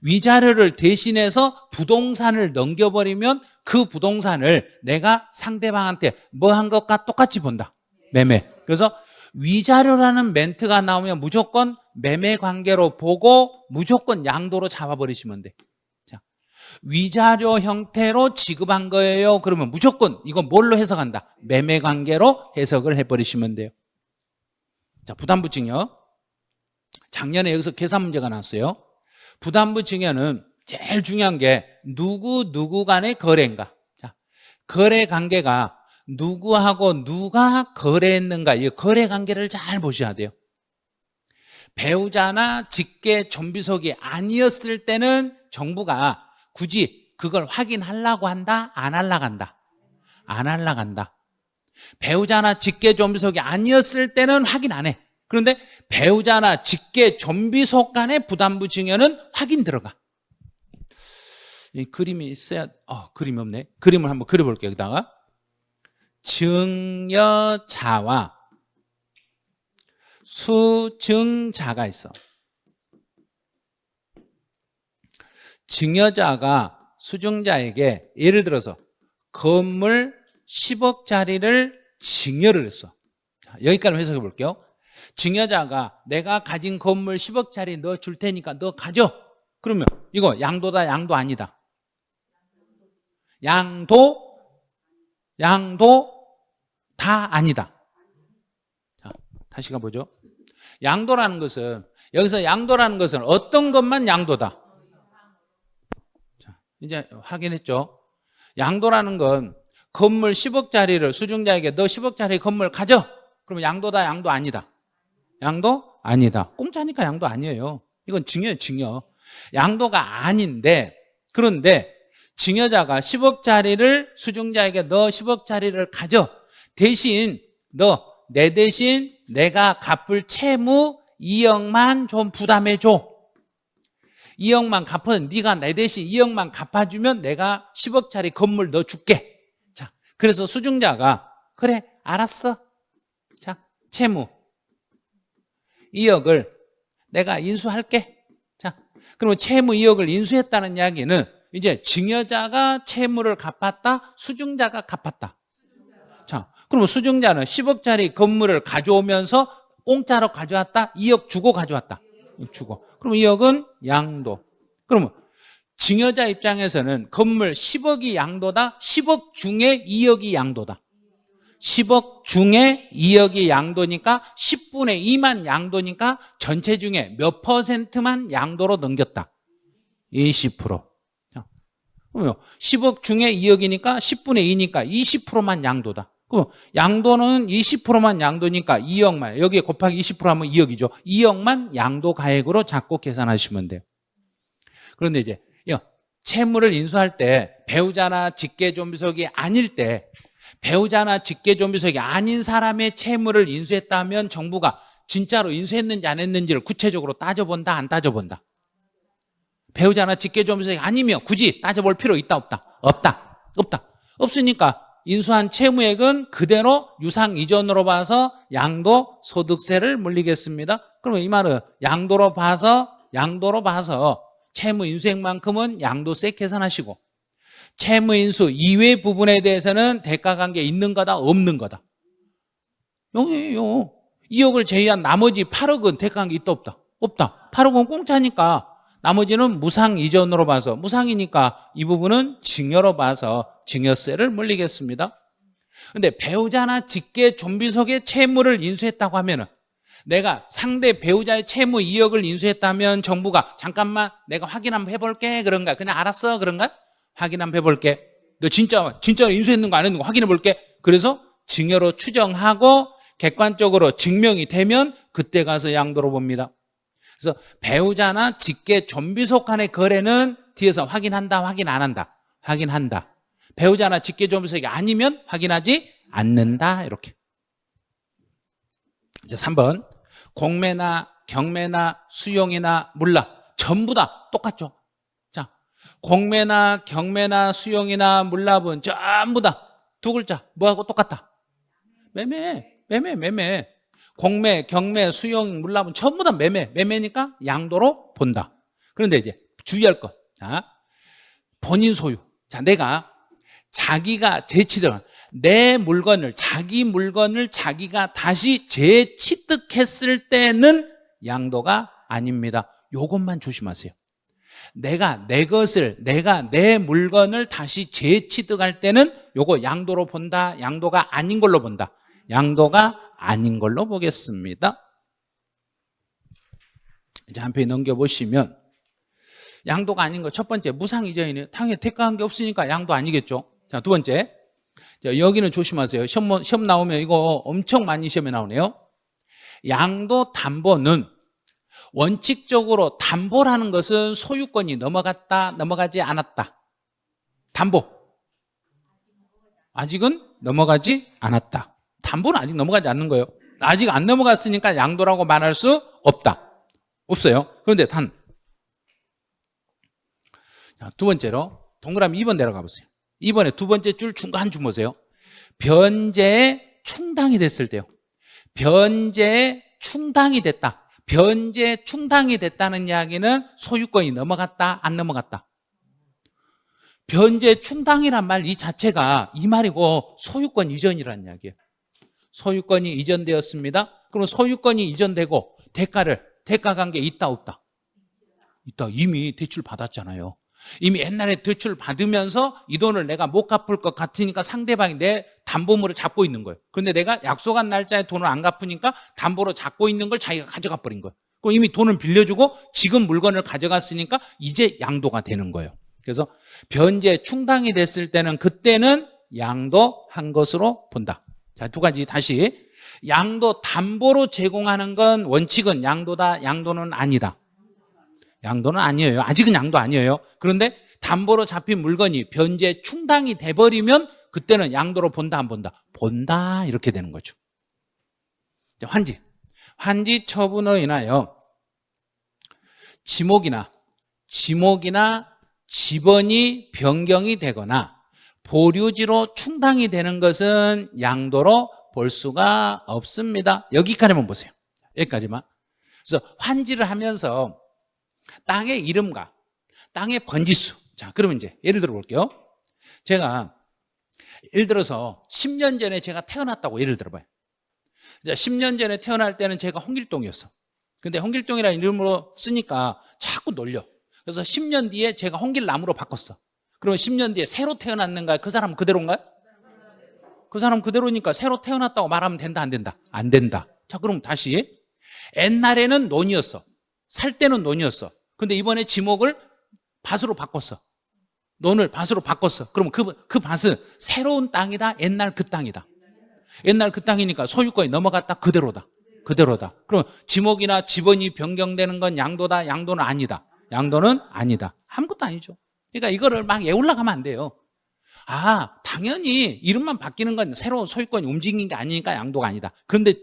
위자료를 대신해서 부동산을 넘겨버리면 그 부동산을 내가 상대방한테 뭐 한 것과 똑같이 본다. 매매. 그래서 위자료라는 멘트가 나오면 무조건 매매 관계로 보고 무조건 양도로 잡아버리시면 돼. 자, 위자료 형태로 지급한 거예요. 그러면 무조건 이건 뭘로 해석한다? 매매 관계로 해석을 해버리시면 돼요. 자, 부담부 증여. 작년에 여기서 계산 문제가 나왔어요. 부담부 증여는 제일 중요한 게 누구 간의 거래인가. 자, 거래 관계가 누구하고 누가 거래했는가, 이 거래 관계를 잘 보셔야 돼요. 배우자나 직계 존비속이 아니었을 때는 정부가 굳이 그걸 확인하려고 한다? 안 하려고 한다? 안 하려고 한다. 배우자나 직계 존비속이 아니었을 때는 확인 안 해. 그런데 배우자나 직계 존비속 간의 부담부 증여는 확인 들어가. 이 그림이 있어야, 그림이 없네. 그림을 한번 그려볼게요. 여기다가 증여자와 수증자가 있어. 증여자가 수증자에게 예를 들어서 건물 10억짜리를 증여를 했어. 여기까지 해석해 볼게요. 증여자가 내가 가진 건물 10억짜리 너 줄 테니까 너 가져. 그러면 이거 양도다, 양도 아니다? 양도 다 아니다. 자, 다시 가보죠. 양도라는 것은, 여기서 양도라는 것은 어떤 것만 양도다? 자, 이제 확인했죠? 양도라는 건 건물 10억짜리를 수증자에게 너 10억짜리 건물 가져. 그러면 양도다, 양도 아니다? 양도 아니다. 공짜니까 양도 아니에요. 이건 증여예요, 증여. 양도가 아닌데, 그런데 증여자가 10억짜리를 수증자에게 너 10억짜리를 가져. 대신 내 대신 내가 갚을 채무 2억만 좀 부담해줘. 2억만 네가 내 대신 2억만 갚아주면 내가 10억짜리 건물 너 줄게. 자, 그래서 수증자가 그래 알았어. 자, 채무 2억을 내가 인수할게. 자, 그러면 채무 2억을 인수했다는 이야기는 이제 증여자가 채무를 갚았다, 수증자가 갚았다. 자, 그러면 수증자는 10억짜리 건물을 가져오면서 공짜로 가져왔다, 2억 주고 가져왔다. 주고. 그럼 2억은 양도. 그러면 증여자 입장에서는 건물 10억이 양도다, 10억 중에 2억이 양도다. 10억 중에 2억이 양도니까 10분의 2만 양도니까 전체 중에 몇 퍼센트만 양도로 넘겼다? 20%. 그러면 10억 중에 2억이니까 10분의 2니까 20%만 양도다. 그럼 양도는 20%만 양도니까 2억만, 여기에 곱하기 20% 하면 2억이죠. 2억만 양도 가액으로 잡고 계산하시면 돼요. 그런데 이제 채무를 인수할 때 배우자나 직계존비속이 아닐 때, 배우자나 직계존비속이 아닌 사람의 채무를 인수했다면 정부가 진짜로 인수했는지 안 했는지를 구체적으로 따져본다, 안 따져본다? 배우자나 직계존비속이 아니면 굳이 따져볼 필요 있다, 없다? 없다. 없으니까 인수한 채무액은 그대로 유상 이전으로 봐서 양도소득세를 물리겠습니다. 그러면 이 말은 양도로 봐서 채무 인수액만큼은 양도세 계산하시고, 채무 인수 이외 부분에 대해서는 대가관계 있는 거다, 없는 거다? 0이에요. 2억을 제외한 나머지 8억은 대가관계 있다, 없다? 없다. 8억은 공짜니까 나머지는 무상 이전으로 봐서, 무상이니까 이 부분은 증여로 봐서 증여세를 물리겠습니다. 그런데 배우자나 직계존비속의 채무를 인수했다고 하면은, 내가 상대 배우자의 채무 2억을 인수했다면 정부가 잠깐만 내가 확인 한번 해볼게 그런가? 그냥 알았어 그런가? 확인 한번 해볼게. 너 진짜 인수했는 거 안 했는 거 확인해 볼게. 그래서 증여로 추정하고 객관적으로 증명이 되면 그때 가서 양도로 봅니다. 그래서 배우자나 직계존비속 간의 거래는 뒤에서 확인한다, 확인 안 한다? 확인한다. 배우자나 직계존비속이 아니면 확인하지 않는다. 이렇게. 이제 3번. 공매나 경매나 수용이나 물납 전부 다 똑같죠. 자, 공매나 경매나 수용이나 물납은 전부 다 두 글자 뭐하고 똑같다? 매매. 공매, 경매, 수용, 물납은 전부 다 매매니까 양도로 본다. 그런데 이제 주의할 것. 자, 본인 소유. 자, 내가 자기가 재취득한 자기 물건을 자기가 다시 재취득했을 때는 양도가 아닙니다. 요것만 조심하세요. 내가 내 물건을 다시 재취득할 때는 요거 양도로 본다, 양도가 아닌 걸로 본다. 양도가 아닌 걸로 보겠습니다. 이제 한 페이지 넘겨보시면 양도가 아닌 거 첫 번째 무상 이전이네요. 당연히 대가한 게 없으니까 양도 아니겠죠. 자, 두 번째. 자, 여기는 조심하세요. 시험 나오면 이거 엄청 많이 시험에 나오네요. 양도 담보는 원칙적으로 담보라는 것은 소유권이 넘어갔다, 넘어가지 않았다. 담보. 아직은 넘어가지 않았다. 담보는 아직 넘어가지 않는 거예요. 아직 안 넘어갔으니까 양도라고 말할 수 없다. 없어요. 그런데 자, 두 번째로 동그라미 2번 내려가 보세요. 2번에 두 번째 줄 중간 줄 보세요. 변제에 충당이 됐을 때요. 변제에 충당이 됐다. 변제 충당이 됐다는 이야기는 소유권이 넘어갔다, 안 넘어갔다? 변제 충당이란 말 이 자체가 이 말이고 소유권 이전이라는 이야기예요. 소유권이 이전되었습니다. 그럼 소유권이 이전되고 대가 관계 있다, 없다? 있다. 이미 대출 받았잖아요. 이미 옛날에 대출 받으면서 이 돈을 내가 못 갚을 것 같으니까 상대방이 내 담보물을 잡고 있는 거예요. 그런데 내가 약속한 날짜에 돈을 안 갚으니까 담보로 잡고 있는 걸 자기가 가져가 버린 거예요. 그럼 이미 돈을 빌려주고 지금 물건을 가져갔으니까 이제 양도가 되는 거예요. 그래서 변제 충당이 됐을 때는 그때는 양도한 것으로 본다. 자, 두 가지 다시. 양도 담보로 제공하는 건 원칙은 양도다, 양도는 아니다. 양도는 아니에요. 아직은 양도 아니에요. 그런데 담보로 잡힌 물건이 변제 충당이 돼버리면 그때는 양도로 본다, 안 본다? 본다. 이렇게 되는 거죠. 환지 처분으로 인하여 지목이나 지번이 변경이 되거나 보류지로 충당이 되는 것은 양도로 볼 수가 없습니다. 여기까지만 보세요. 여기까지만. 그래서 환지를 하면서 땅의 이름과 땅의 번지수. 자, 그러면 이제 예를 들어 볼게요. 제가 예를 들어서 10년 전에 제가 태어났다고 예를 들어봐요. 10년 전에 태어날 때는 제가 홍길동이었어. 근데 홍길동이라는 이름으로 쓰니까 자꾸 놀려. 그래서 10년 뒤에 제가 홍길남으로 바꿨어. 그러면 10년 뒤에 새로 태어났는가? 그 사람은 그대로인가요? 그 사람 그대로니까 새로 태어났다고 말하면 된다, 안 된다? 안 된다. 자, 그럼 다시. 옛날에는 논이었어. 살 때는 논이었어. 근데 이번에 지목을 밭으로 바꿨어. 논을 밭으로 바꿨어. 그럼 그 밭은 새로운 땅이다, 옛날 그 땅이다. 옛날 그 땅이니까 소유권이 넘어갔다, 그대로다. 그대로다. 그럼 지목이나 지번이 변경되는 건 양도다, 양도는 아니다. 양도는 아니다. 아무것도 아니죠. 그러니까 이거를 막 애올라가면 안 돼요. 아, 당연히 이름만 바뀌는 건 새로운 소유권이 움직이는 게 아니니까 양도가 아니다. 그런데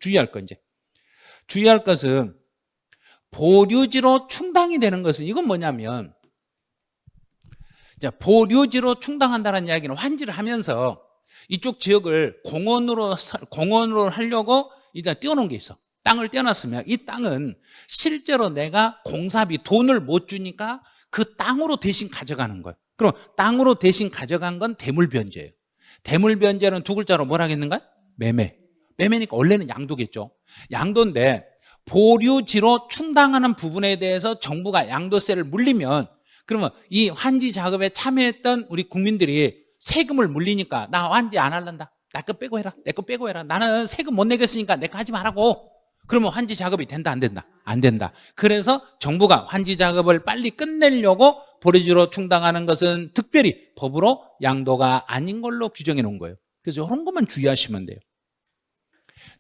주의할 건 이제. 주의할 것은 보류지로 충당이 되는 것은 이건 뭐냐면, 보류지로 충당한다는 이야기는 환지를 하면서 이쪽 지역을 공원으로 하려고 일단 띄워놓은 게 있어. 땅을 띄워놨으면 이 땅은 실제로 내가 공사비 돈을 못 주니까 그 땅으로 대신 가져가는 거예요. 그럼 땅으로 대신 가져간 건 대물변제예요. 대물변제는 두 글자로 뭐라 하겠는가? 매매. 매매니까 원래는 양도겠죠. 양도인데 보류지로 충당하는 부분에 대해서 정부가 양도세를 물리면, 그러면 이 환지 작업에 참여했던 우리 국민들이 세금을 물리니까 나 환지 안 할란다. 나 거 빼고 해라. 내 거 빼고 해라. 나는 세금 못 내겠으니까 내 거 하지 말라고. 그러면 환지 작업이 된다, 안 된다? 안 된다. 그래서 정부가 환지 작업을 빨리 끝내려고 보류지로 충당하는 것은 특별히 법으로 양도가 아닌 걸로 규정해 놓은 거예요. 그래서 이런 것만 주의하시면 돼요.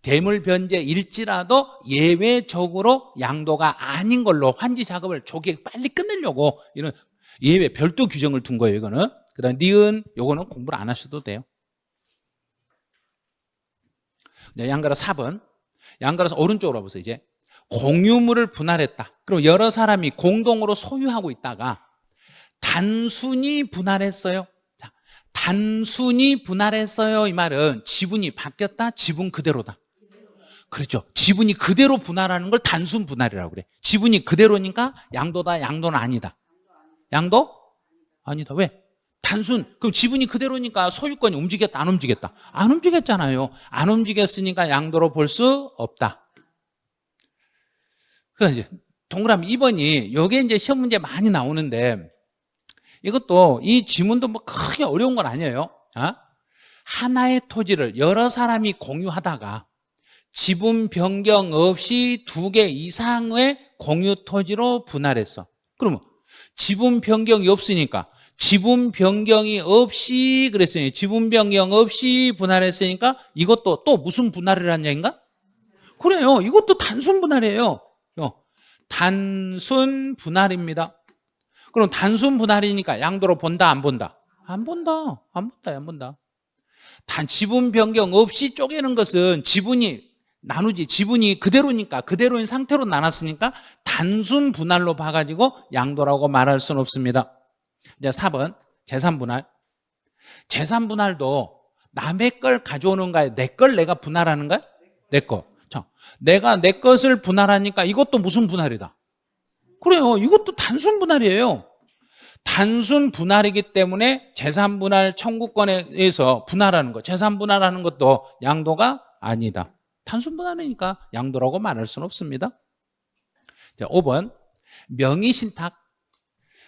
대물변제일지라도 예외적으로 양도가 아닌 걸로 환지 작업을 조기에 빨리 끝내려고 이런 예외 별도 규정을 둔 거예요. 이거는. 그다음 니은 요거는 공부를 안 하셔도 돼요. 네, 양가라 4번. 양가라서 오른쪽으로 보세요. 이제 공유물을 분할했다. 그럼 여러 사람이 공동으로 소유하고 있다가 단순히 분할했어요. 자, 단순히 분할했어요. 이 말은 지분이 바뀌었다, 지분 그대로다. 그렇죠. 지분이 그대로 분할하는 걸 단순 분할이라고 그래. 지분이 그대로니까 양도다, 양도는 아니다. 양도? 아니다. 왜? 단순. 그럼 지분이 그대로니까 소유권이 움직였다, 안 움직였다? 안 움직였잖아요. 안 움직였으니까 양도로 볼 수 없다. 그래서 이제 동그라미 2번이 요게 이제 시험 문제 많이 나오는데, 이것도 이 지문도 뭐 크게 어려운 건 아니에요. 하나의 토지를 여러 사람이 공유하다가 지분 변경 없이 2개 이상의 공유 토지로 분할했어. 그러면 지분 변경이 없으니까, 지분 변경이 없이 그랬으니 지분 변경 없이 분할했으니까 이것도 또 무슨 분할이라는 얘기인가? 그래요. 이것도 단순 분할이에요. 단순 분할입니다. 그럼 단순 분할이니까 양도로 본다, 안 본다? 안 본다. 안 본다. 안 본다. 단 지분 변경 없이 쪼개는 것은 지분이 나누지, 지분이 그대로니까, 그대로인 상태로 나눴으니까 단순 분할로 봐가지고 양도라고 말할 수는 없습니다. 이제 4번 재산분할. 재산분할도 남의 걸 가져오는가요? 내 걸 내가 분할하는가요? 내 거. 자, 내가 내 것을 분할하니까 이것도 무슨 분할이다? 그래요. 이것도 단순 분할이에요. 단순 분할이기 때문에 재산분할 청구권에서 분할하는 것, 재산분할하는 것도 양도가 아니다. 단순 분할이니까 양도라고 말할 수는 없습니다. 자, 5번 명의신탁.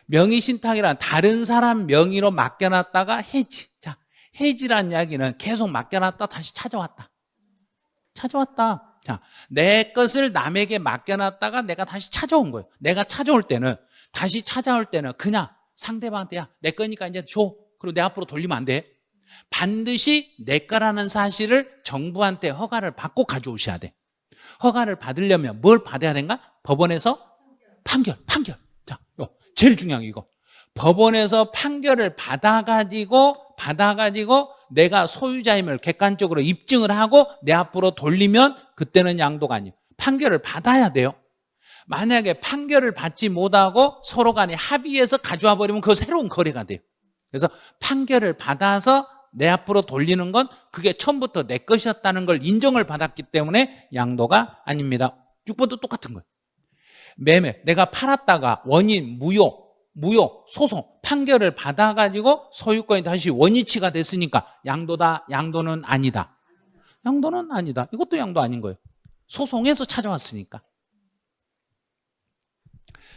명의신탁이란 다른 사람 명의로 맡겨놨다가 해지. 자, 해지란 이야기는 계속 맡겨놨다 다시 찾아왔다. 자, 내 것을 남에게 맡겨놨다가 내가 다시 찾아온 거예요. 내가 찾아올 때는, 다시 찾아올 때는 그냥 상대방한테 야, 내 거니까 이제 줘. 그리고 내 앞으로 돌리면 안 돼. 반드시 내 거라는 사실을 정부한테 허가를 받고 가져오셔야 돼. 허가를 받으려면 뭘 받아야 되는가? 법원에서 판결. 자, 제일 중요한 게 이거. 법원에서 판결을 받아가지고 내가 소유자임을 객관적으로 입증을 하고 내 앞으로 돌리면 그때는 양도가 아니에요. 판결을 받아야 돼요. 만약에 판결을 받지 못하고 서로 간에 합의해서 가져와 버리면 그거 새로운 거래가 돼요. 그래서 판결을 받아서 내 앞으로 돌리는 건 그게 처음부터 내 것이었다는 걸 인정을 받았기 때문에 양도가 아닙니다. 6번도 똑같은 거예요. 매매, 내가 팔았다가 원인, 무효, 소송, 판결을 받아가지고 소유권이 다시 원위치가 됐으니까 양도다, 양도는 아니다. 양도는 아니다. 이것도 양도 아닌 거예요. 소송에서 찾아왔으니까.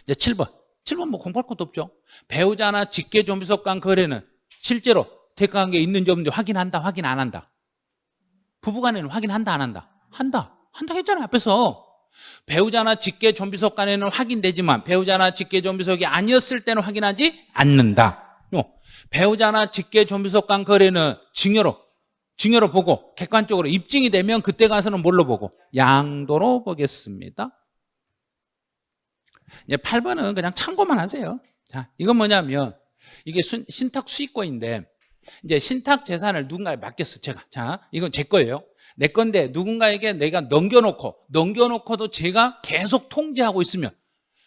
이제 7번. 7번 뭐 공부할 것도 없죠. 배우자나 직계존비속 간 거래는 실제로 대가관계 있는지 없는지 확인한다, 확인 안 한다. 부부간에는 확인한다, 안 한다? 한다. 한다 했잖아요, 앞에서. 배우자나 직계존비속 간에는 확인되지만 배우자나 직계존비속이 아니었을 때는 확인하지 않는다. 배우자나 직계존비속 간 거래는 증여로 보고 객관적으로 입증이 되면 그때 가서는 뭘로 보고? 양도로 보겠습니다. 이제 8번은 그냥 참고만 하세요. 자, 이건 뭐냐면 이게 신탁 수익권인데 이제 신탁 재산을 누군가에 맡겼어, 제가. 자, 이건 제 거예요. 내 건데 누군가에게 내가 넘겨놓고도 제가 계속 통제하고 있으면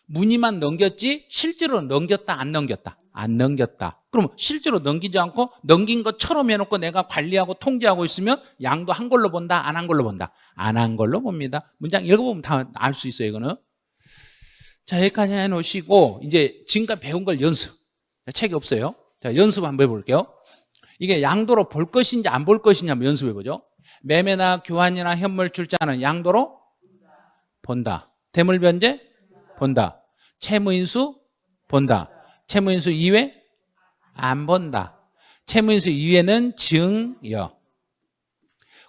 문의만 넘겼지 실제로 넘겼다, 안 넘겼다? 안 넘겼다. 그럼 실제로 넘기지 않고 넘긴 것처럼 해놓고 내가 관리하고 통제하고 있으면 양도 한 걸로 본다, 안 한 걸로 본다? 안 한 걸로 봅니다. 문장 읽어보면 다 알 수 있어요, 이거는. 자, 여기까지 해놓으시고 이제 지금까지 배운 걸 연습. 책이 없어요. 자, 연습 한번 해볼게요. 이게 양도로 볼 것인지 안 볼 것인지 한번 연습해보죠. 매매나 교환이나 현물 출자는 양도로 본다. 대물변제 본다. 채무인수 본다. 채무인수 이외 안 본다. 채무인수 이외는 증여.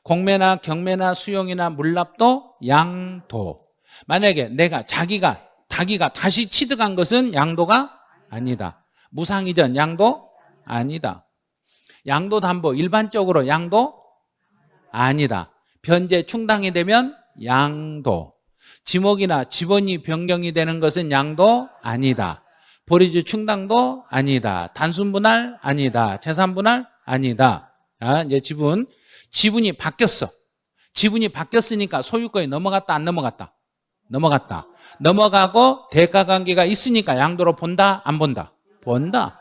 공매나 경매나 수용이나 물납도 양도. 만약에 자기가 다시 취득한 것은 양도가 아니다. 무상이전 양도 아니다. 양도담보 일반적으로 양도 아니다. 변제 충당이 되면 양도. 지목이나 지번이 변경이 되는 것은 양도 아니다. 보리주 충당도 아니다. 단순분할 아니다. 재산분할 아니다. 자, 이제 지분이 바뀌었어. 지분이 바뀌었으니까 소유권이 넘어갔다, 안 넘어갔다? 넘어갔다. 넘어가고 대가관계가 있으니까 양도로 본다, 안 본다? 본다.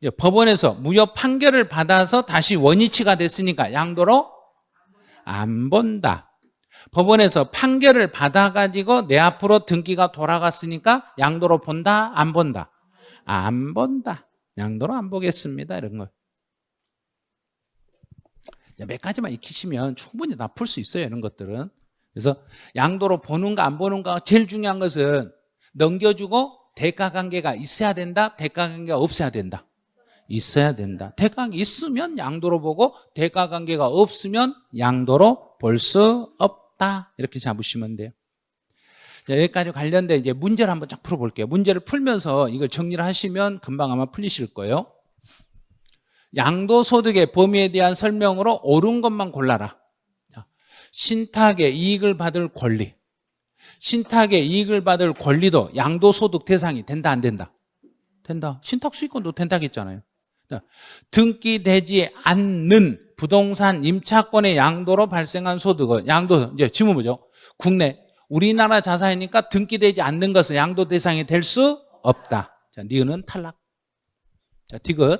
이제 법원에서 무효 판결을 받아서 다시 원위치가 됐으니까 양도로 안 본다. 법원에서 판결을 받아가지고 내 앞으로 등기가 돌아갔으니까 양도로 본다, 안 본다? 안 본다. 양도로 안 보겠습니다. 이런 거. 몇 가지만 익히시면 충분히 다 풀 수 있어요. 이런 것들은. 그래서 양도로 보는가 안 보는가 제일 중요한 것은 넘겨주고 대가관계가 있어야 된다, 대가관계가 없어야 된다? 있어야 된다. 대가관계 있으면 양도로 보고 대가관계가 없으면 양도로 볼 수 없다. 이렇게 잡으시면 돼요. 자, 여기까지 관련된 이제 문제를 한번 쫙 풀어볼게요. 문제를 풀면서 이걸 정리를 하시면 금방 아마 풀리실 거예요. 양도소득의 범위에 대한 설명으로 옳은 것만 골라라. 신탁의 이익을 받을 권리. 신탁의 이익을 받을 권리도 양도소득 대상이 된다, 안 된다? 된다. 신탁 수익권도 된다고 했잖아요. 등기되지 않는 부동산 임차권의 양도로 발생한 소득은 이제 질문 뭐죠? 국내 우리나라 자산이니까 등기되지 않는 것은 양도 대상이 될 수 없다. 자, 니은은 탈락. 자, 디귿.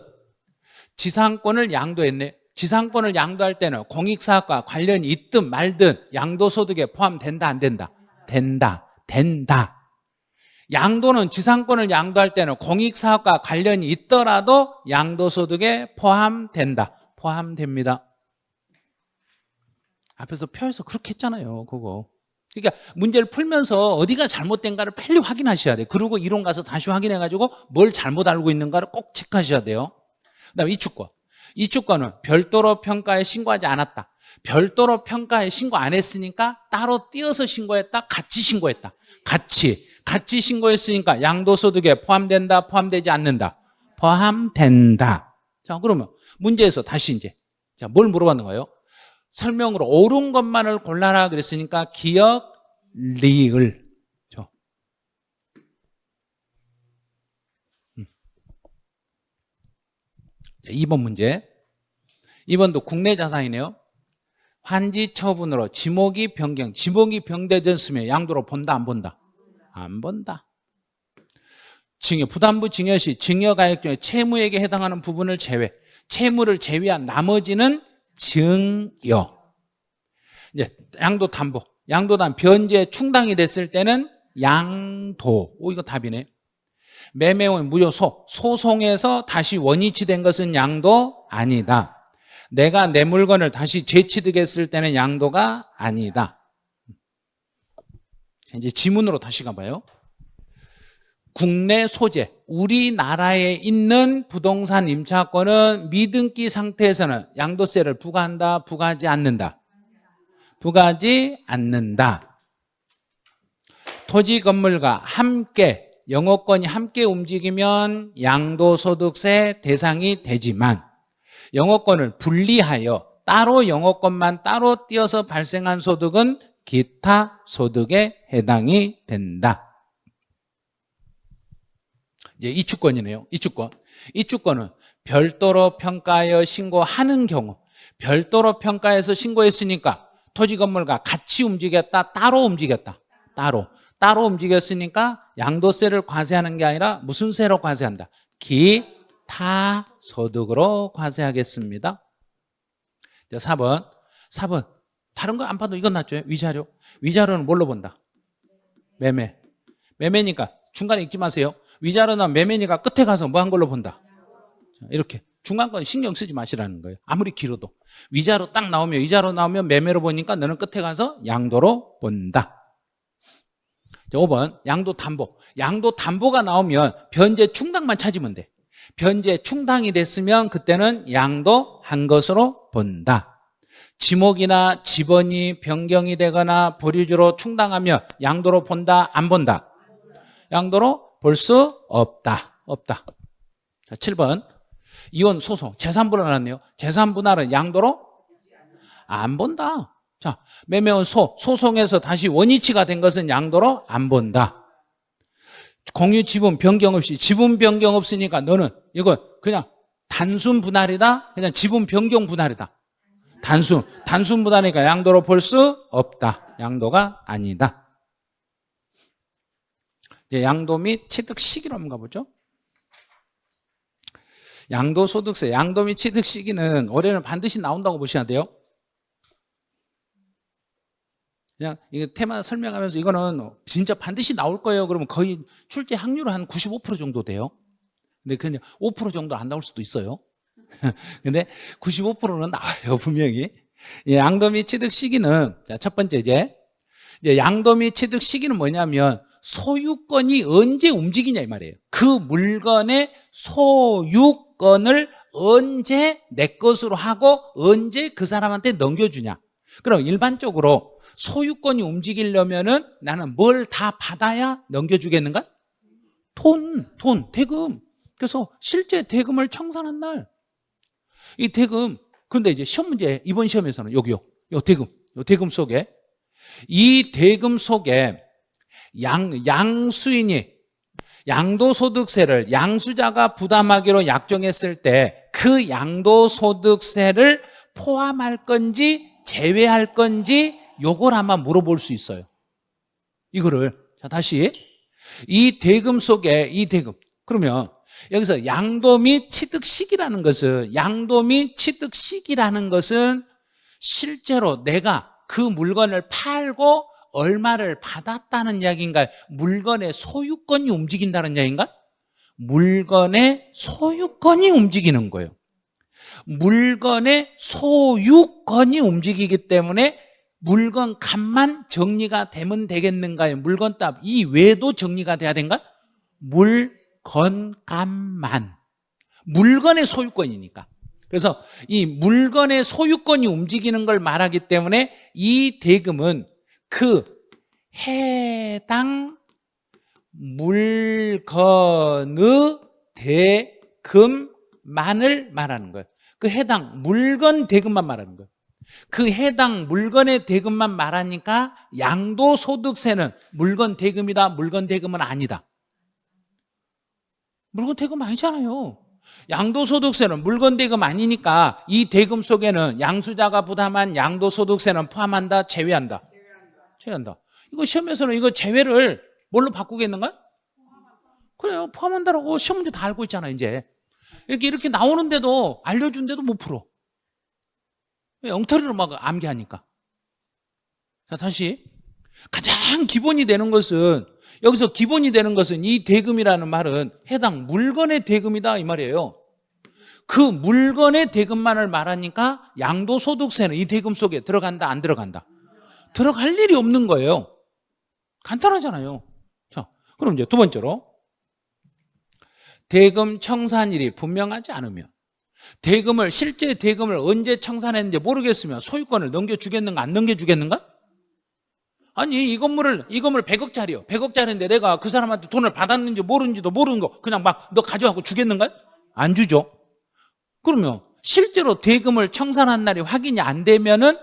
지상권을 양도했네. 지상권을 양도할 때는 공익사업과 관련이 있든 말든 양도소득에 포함된다, 안 된다? 된다. 양도는 지상권을 양도할 때는 공익사업과 관련이 있더라도 양도소득에 포함됩니다. 앞에서 표에서 그렇게 했잖아요, 그거. 그러니까 문제를 풀면서 어디가 잘못된가를 빨리 확인하셔야 돼요. 그리고 이론 가서 다시 확인해가지고 뭘 잘못 알고 있는가를 꼭 체크하셔야 돼요. 그다음에 이주권은 별도로 평가에 신고하지 않았다. 별도로 평가에 신고 안 했으니까 따로 띄어서 신고했다, 같이 신고했다. 같이 신고했으니까 양도소득에 포함된다, 포함되지 않는다? 포함된다. 자, 그러면 문제에서 다시 이제 뭘 물어봤는 거예요? 설명으로 옳은 것만을 골라라 그랬으니까 기역, 리을. 2번 문제. 2번도 국내 자산이네요. 환지 처분으로 지목이 변경됐으면 양도로 본다, 안 본다? 안 본다. 증여, 부담부 증여 시 증여 가액 중에 채무액에 해당하는 부분을 제외. 채무를 제외한 나머지는 증여. 이제 양도담보. 양도담 변제 충당이 됐을 때는 양도. 이거 답이네. 매매원 무효소. 소송에서 다시 원위치된 것은 양도 아니다. 내가 내 물건을 다시 재취득했을 때는 양도가 아니다. 이제 지문으로 다시 가봐요. 국내 소재, 우리나라에 있는 부동산 임차권은 미등기 상태에서는 양도세를 부과한다, 부과하지 않는다? 부과하지 않는다. 토지 건물과 함께 영업권이 함께 움직이면 양도소득세 대상이 되지만 영업권을 분리하여 따로 영업권만 따로 띄어서 발생한 소득은 기타 소득에 해당이 된다. 이제 이주권이네요. 이주권은 별도로 평가하여 신고하는 경우, 별도로 평가해서 신고했으니까 토지 건물과 같이 움직였다, 따로 움직였다. 따로 움직였으니까 양도세를 과세하는 게 아니라 무슨 세로 과세한다? 기타 소득으로 과세하겠습니다. 자, 4번. 다른 거 안 봐도 이건 낫죠. 위자료. 위자료는 뭘로 본다? 매매니까 중간에 읽지 마세요. 위자료는 매매니까 끝에 가서 뭐 한 걸로 본다? 이렇게. 중간 건 신경 쓰지 마시라는 거예요. 아무리 길어도. 위자료 딱 나오면, 위자료 나오면 매매로 보니까 너는 끝에 가서 양도로 본다. 자, 5번. 양도담보. 양도담보가 나오면 변제 충당만 찾으면 돼. 변제 충당이 됐으면 그때는 양도한 것으로 본다. 지목이나 지번이 변경이 되거나 보류주로 충당하면 양도로 본다, 안 본다? 양도로 볼 수 없다. 자, 7번. 이혼 소송. 재산 분할하네요. 재산 분할은 양도로 안 본다. 자, 매매원 소송에서 다시 원위치가 된 것은 양도로 안 본다. 공유 지분 변경 없이, 지분 변경 없으니까 너는 이거 그냥 단순 분할이다, 그냥 지분 변경 분할이다. 단순 분할이니까 양도로 볼 수 없다. 양도가 아니다. 이제 양도 및 취득 시기로 한번 가보죠. 양도소득세, 양도 및 취득 시기는 올해는 반드시 나온다고 보셔야 돼요. 그냥 이거 테마 설명하면서 이거는 진짜 반드시 나올 거예요. 그러면 거의 출제 확률은 한 95% 정도 돼요. 근데 그냥 5% 정도 안 나올 수도 있어요. 근데 95%는 나와요, 분명히. 양도 및 취득 시기는, 자, 첫 번째 이제 양도 및 취득 시기는 뭐냐면 소유권이 언제 움직이냐 이 말이에요. 그 물건의 소유권을 언제 내 것으로 하고 언제 그 사람한테 넘겨주냐. 그럼 일반적으로 소유권이 움직이려면은 나는 뭘 다 받아야 넘겨주겠는가? 돈, 대금. 그래서 실제 대금을 청산한 날, 이 대금, 근데 이제 시험 문제, 이번 시험에서는 요 대금 속에, 이 대금 속에 양수인이 양도소득세를 양수자가 부담하기로 약정했을 때 그 양도소득세를 포함할 건지 제외할 건지 요걸 아마 물어볼 수 있어요. 이거를. 자, 다시. 이 대금 속에, 그러면 여기서 양도 및 취득 시기라는 것은, 실제로 내가 그 물건을 팔고 얼마를 받았다는 이야기인가요? 물건의 소유권이 움직인다는 이야기인가? 물건의 소유권이 움직이는 거예요. 물건의 소유권이 움직이기 때문에 물건 값만 정리가 되면 되겠는가요? 물건 값 이 외에도 정리가 돼야 된가? 물건 값만. 물건의 소유권이니까. 그래서 이 물건의 소유권이 움직이는 걸 말하기 때문에 이 대금은 그 해당 물건의 대금만을 말하는 거예요. 그 해당 물건 대금만 말하는 거예요. 그 해당 물건의 대금만 말하니까 양도소득세는 물건 대금이다, 물건 대금은 아니다. 물건 대금 아니잖아요. 양도소득세는 물건 대금 아니니까 이 대금 속에는 양수자가 부담한 양도소득세는 포함한다, 제외한다? 제외한다. 이거 시험에서는 이거 제외를 뭘로 바꾸겠는가? 그래요. 포함한다라고 시험 문제 다 알고 있잖아, 이제. 이렇게 나오는데도, 알려준데도 못 풀어. 왜? 엉터리로 막 암기하니까. 자, 다시. 가장 기본이 되는 것은, 여기서 기본이 되는 것은 이 대금이라는 말은 해당 물건의 대금이다 이 말이에요. 그 물건의 대금만을 말하니까 양도소득세는 이 대금 속에 들어간다 안 들어간다? 들어갈 일이 없는 거예요. 간단하잖아요. 자, 그럼 이제 두 번째로, 대금 청산일이 분명하지 않으면, 실제 대금을 언제 청산했는지 모르겠으면 소유권을 넘겨주겠는가 안 넘겨주겠는가? 아니, 이 건물 100억짜리요. 100억짜리인데 내가 그 사람한테 돈을 받았는지 모르는지도 모르는 거 그냥 막 너 가져가고 주겠는가? 안 주죠. 그러면 실제로 대금을 청산한 날이 확인이 안 되면은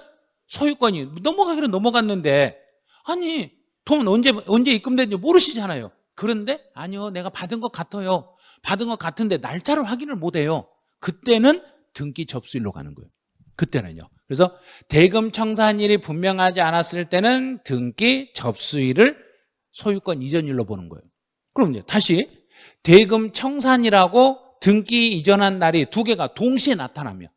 소유권이 넘어가기로 넘어갔는데, 아니, 돈 언제 입금됐는지 모르시잖아요. 그런데 아니요, 내가 받은 것 같아요. 받은 것 같은데 날짜를 확인을 못 해요. 그때는 등기 접수일로 가는 거예요. 그때는요. 그래서 대금 청산일이 분명하지 않았을 때는 등기 접수일을 소유권 이전일로 보는 거예요. 그럼 이제 다시, 대금 청산이라고 등기 이전한 날이 두 개가 동시에 나타나면,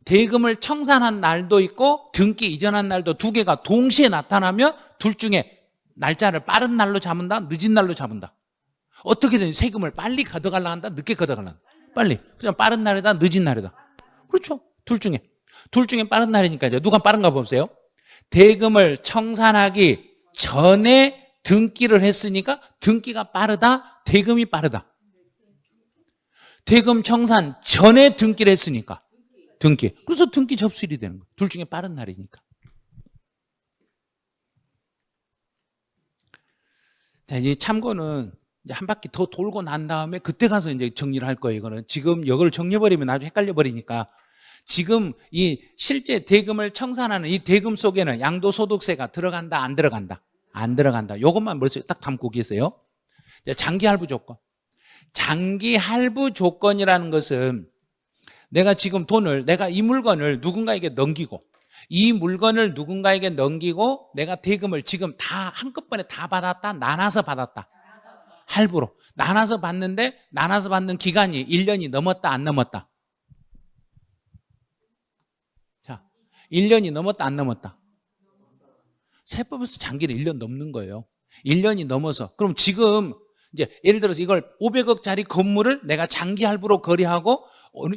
대금을 청산한 날도 있고 등기 이전한 날도 두 개가 동시에 나타나면 둘 중에 날짜를 빠른 날로 잡는다, 늦은 날로 잡는다. 어떻게든 세금을 빨리 걷어가려 한다, 늦게 걷어가려 한다. 빨리. 그냥 빠른 날이다, 늦은 날이다. 그렇죠. 둘 중에 빠른 날이니까 이제 누가 빠른가 보세요. 대금을 청산하기 전에 등기를 했으니까 등기가 빠르다, 대금이 빠르다. 대금 청산 전에 등기를 했으니까 등기. 그래서 등기 접수일이 되는 거예요. 둘 중에 빠른 날이니까. 자, 이제 참고는 이제 한 바퀴 더 돌고 난 다음에 그때 가서 이제 정리를 할 거예요. 이거는 지금 이걸 정리해버리면 나중에 헷갈려 버리니까, 지금 이 실제 대금을 청산하는 이 대금 속에는 양도소득세가 들어간다 안 들어간다? 안 들어간다. 이것만 머릿속에 딱 담고 계세요. 장기 할부 조건. 장기 할부 조건이라는 것은, 내가 지금 내가 이 물건을 누군가에게 넘기고, 이 물건을 누군가에게 넘기고, 내가 대금을 지금 다 한꺼번에 다 받았다, 나눠서 받았다. 할부로 나눠서 받는데, 나눠서 받는 기간이 1년이 넘었다 안 넘었다? 자, 1년이 넘었다 안 넘었다? 세법에서 장기는 1년 넘는 거예요. 1년이 넘어서. 그럼 지금 이제 예를 들어서 이걸 500억짜리 건물을 내가 장기 할부로 거래하고,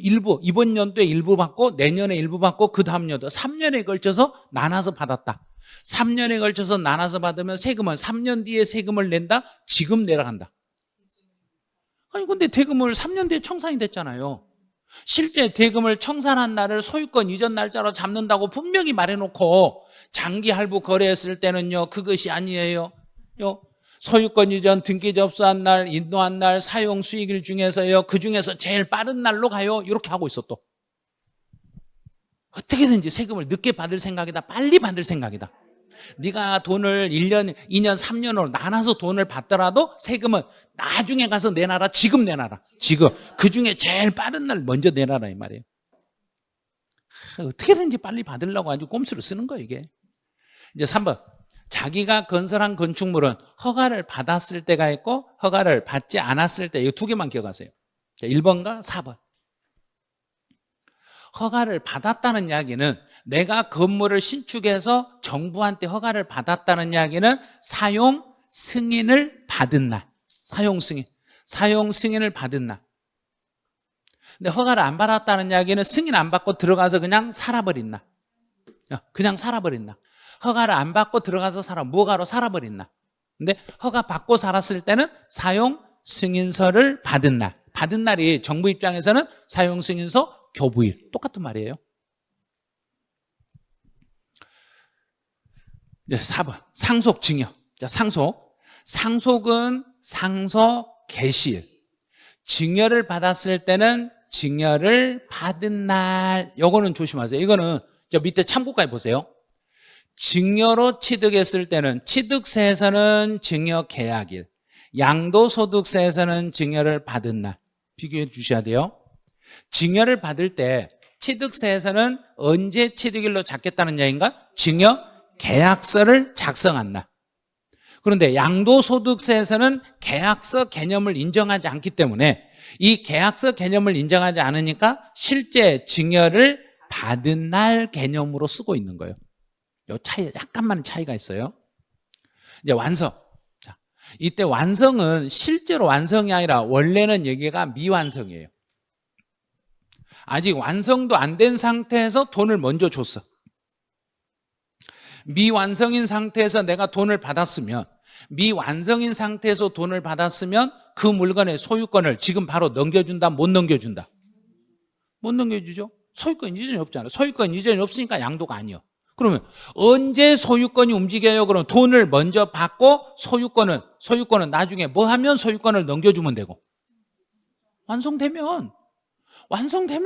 일부, 이번 연도에 일부 받고, 내년에 일부 받고, 그 다음 연도 3년에 걸쳐서 나눠서 받았다. 3년에 걸쳐서 나눠서 받으면 세금은 3년 뒤에 세금을 낸다? 지금 내려간다. 아니, 근데 대금을 3년 뒤에 청산이 됐잖아요. 실제 대금을 청산한 날을 소유권 이전 날짜로 잡는다고 분명히 말해놓고, 장기 할부 거래했을 때는요, 그것이 아니에요. 소유권 이전 등기 접수한 날, 인도한 날, 사용 수익일 중에서요, 그 중에서 제일 빠른 날로 가요. 이렇게 하고 있어. 또 어떻게든지 세금을 늦게 받을 생각이다, 빨리 받을 생각이다. 네가 돈을 1년, 2년, 3년으로 나눠서 돈을 받더라도 세금은 나중에 가서 내놔라. 지금 내놔라. 지금. 그 중에 제일 빠른 날 먼저 내놔라 이 말이에요. 어떻게든지 빨리 받으려고 아주 꼼수를 쓰는 거예요 이게. 이제 3번. 자기가 건설한 건축물은 허가를 받았을 때가 있고 허가를 받지 않았을 때, 이 두 개만 기억하세요. 1번과 4번. 허가를 받았다는 이야기는, 내가 건물을 신축해서 정부한테 허가를 받았다는 이야기는 사용 승인을 받은 날. 사용 승인을 받은 날. 근데 허가를 안 받았다는 이야기는 승인 안 받고 들어가서 그냥 살아버린 날. 그냥 살아버린 날. 허가를 안 받고 들어가서 무허가로 살아버린 날. 근데 허가 받고 살았을 때는 사용 승인서를 받은 날. 받은 날이 정부 입장에서는 사용 승인서 교부일. 똑같은 말이에요. 네, 4번. 상속 증여. 자, 상속은 상속 개시일. 증여를 받았을 때는 증여를 받은 날. 요거는 조심하세요. 이거는 저 밑에 참고까지 보세요. 증여로 취득했을 때는 취득세에서는 증여 계약일, 양도소득세에서는 증여를 받은 날. 비교해 주셔야 돼요. 증여를 받을 때 취득세에서는 언제 취득일로 잡겠다는 얘기인가? 증여 계약서를 작성한 날. 그런데 양도소득세에서는 계약서 개념을 인정하지 않기 때문에 이 계약서 개념을 인정하지 않으니까 실제 증여를 받은 날 개념으로 쓰고 있는 거예요. 요 차이, 약간만 차이가 있어요. 이제 완성. 자, 이때 완성은 실제로 완성이 아니라 원래는 여기가 미완성이에요. 아직 완성도 안 된 상태에서 돈을 먼저 줬어. 미완성인 상태에서 내가 돈을 받았으면, 미완성인 상태에서 돈을 받았으면 그 물건의 소유권을 지금 바로 넘겨준다, 못 넘겨준다? 못 넘겨주죠. 소유권 이전이 없잖아요. 소유권 이전이 없으니까 양도가 아니에요. 그러면 언제 소유권이 움직여요? 그럼 돈을 먼저 받고 소유권은 나중에 뭐 하면 소유권을 넘겨주면 되고, 완성되면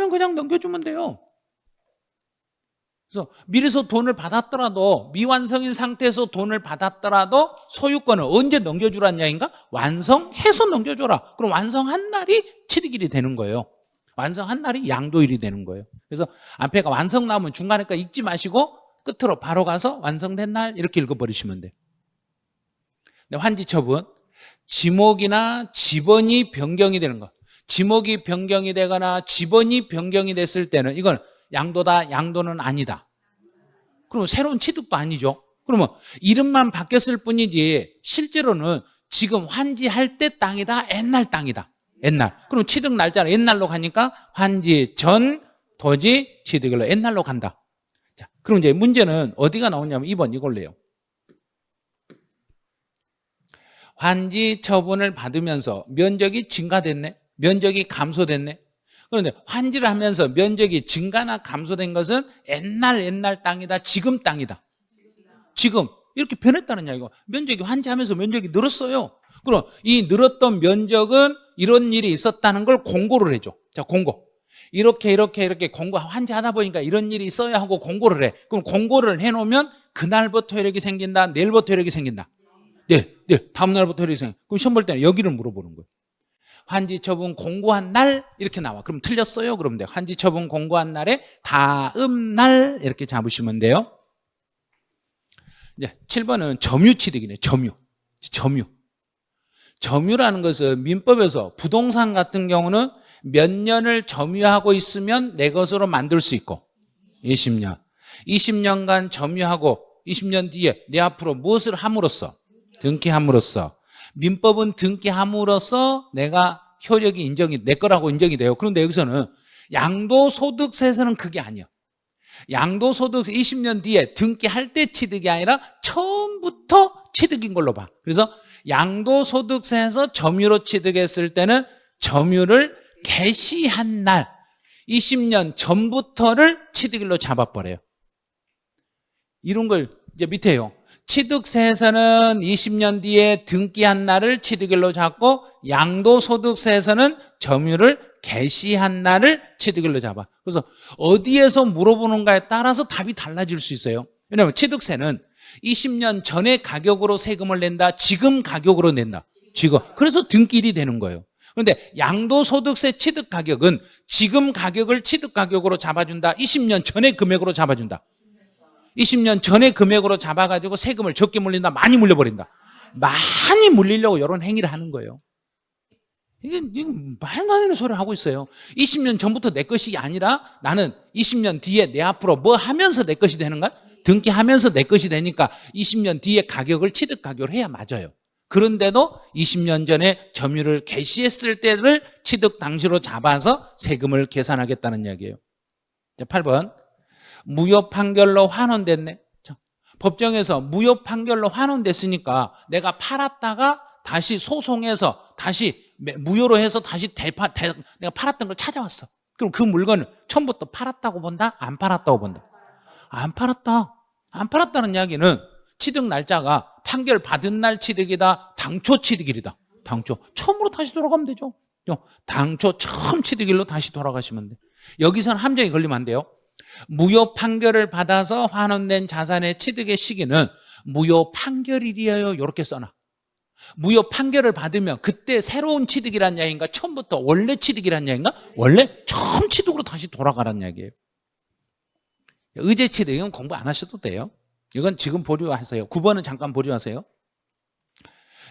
그냥 넘겨주면 돼요. 그래서 미리서 돈을 받았더라도, 미완성인 상태에서 돈을 받았더라도 소유권을 언제 넘겨주라는 이야기인가? 완성해서 넘겨줘라. 그럼 완성한 날이 취득일이 되는 거예요. 완성한 날이 양도일이 되는 거예요. 그래서 앞에가 완성 나오면 중간에 거 읽지 마시고 끝으로 바로 가서 완성된 날 이렇게 읽어버리시면 돼요. 환지처분, 지목이나 지번이 변경이 되는 거. 지목이 변경이 되거나 지번이 변경이 됐을 때는 이건 양도다, 양도는 아니다. 그러면 새로운 취득도 아니죠. 그러면 이름만 바뀌었을 뿐이지 실제로는 지금 환지할 때 땅이다, 옛날 땅이다. 옛날. 그럼 취득 날짜는 옛날로 가니까 환지 전 도지 취득일로 옛날로 간다. 자, 그럼 이제 문제는 어디가 나오냐면 2번 이걸로요. 환지 처분을 받으면서 면적이 증가됐네, 면적이 감소됐네. 그런데 환지를 하면서 면적이 증가나 감소된 것은 옛날 땅이다, 지금 땅이다. 지금 이렇게 변했다는 이야기고, 면적이 환지하면서 면적이 늘었어요. 그럼 이 늘었던 면적은 이런 일이 있었다는 걸 공고를 해줘. 자, 공고. 이렇게 공고, 환지하다 보니까 이런 일이 있어야 하고 공고를 해. 그럼 공고를 해놓으면 그날부터 이렇게 생긴다, 내일부터 이렇게 생긴다. 내일, 다음 날부터 이렇게 생긴다. 그럼 시험 볼 때는 여기를 물어보는 거예요. 환지 처분 공고한 날 이렇게 나와. 그럼 틀렸어요? 그러면 돼요. 환지 처분 공고한 날에 다음 날 이렇게 잡으시면 돼요. 이제 7번은 점유취득이네요. 점유라는 것은 민법에서 부동산 같은 경우는 몇 년을 점유하고 있으면 내 것으로 만들 수 있고 20년. 20년간 점유하고 20년 뒤에 내 앞으로 무엇을 함으로써? 등기함으로써. 민법은 등기함으로써 내가 효력이 인정이, 내 거라고 인정이 돼요. 그런데 여기서는 양도소득세에서는 그게 아니에요. 양도소득세 20년 뒤에 등기할 때 취득이 아니라 처음부터 취득인 걸로 봐. 그래서 양도소득세에서 점유로 취득했을 때는 점유를 개시한 날 20년 전부터를 취득일로 잡아버려요. 이런 걸 이제 밑에요. 취득세에서는 20년 뒤에 등기한 날을 취득일로 잡고 양도소득세에서는 점유를 개시한 날을 취득일로 잡아. 그래서 어디에서 물어보는가에 따라서 답이 달라질 수 있어요. 왜냐하면 취득세는 20년 전의 가격으로 세금을 낸다, 지금 가격으로 낸다. 지금. 그래서 등기일이 되는 거예요. 그런데 양도소득세 취득 가격은 지금 가격을 취득 가격으로 잡아준다, 20년 전의 금액으로 잡아준다. 20년 전의 금액으로 잡아가지고 세금을 적게 물린다, 많이 물려버린다. 많이 물리려고 이런 행위를 하는 거예요. 이게 말도 안 되는 소리를 하고 있어요. 20년 전부터 내 것이 아니라 나는 20년 뒤에 내 앞으로 뭐 하면서 내 것이 되는 거야? 등기하면서 내 것이 되니까 20년 뒤에 가격을 취득 가격으로 해야 맞아요. 그런데도 20년 전에 점유를 개시했을 때를 취득 당시로 잡아서 세금을 계산하겠다는 이야기예요. 8번. 무효 판결로 환원됐네. 법정에서 무효 판결로 환원됐으니까 내가 팔았다가 다시 소송해서 다시 무효로 해서 다시 내가 팔았던 걸 찾아왔어. 그럼 그 물건을 처음부터 팔았다고 본다? 안 팔았다고 본다? 안 팔았다. 안 팔았다는 이야기는 취득 날짜가 판결 받은 날 취득이다, 당초 취득일이다. 당초. 처음으로 다시 돌아가면 되죠. 당초 처음 취득일로 다시 돌아가시면 돼요. 여기서는 함정이 걸리면 안 돼요. 무효 판결을 받아서 환원된 자산의 취득의 시기는 무효 판결일이에요. 이렇게 써놔. 무효 판결을 받으면 그때 새로운 취득이란 이야기인가? 처음부터 원래 취득이란 이야기인가? 원래 처음 취득으로 다시 돌아가란 이야기예요. 의제 취득은 공부 안 하셔도 돼요. 이건 지금 보류하세요. 9번은 잠깐 보류하세요.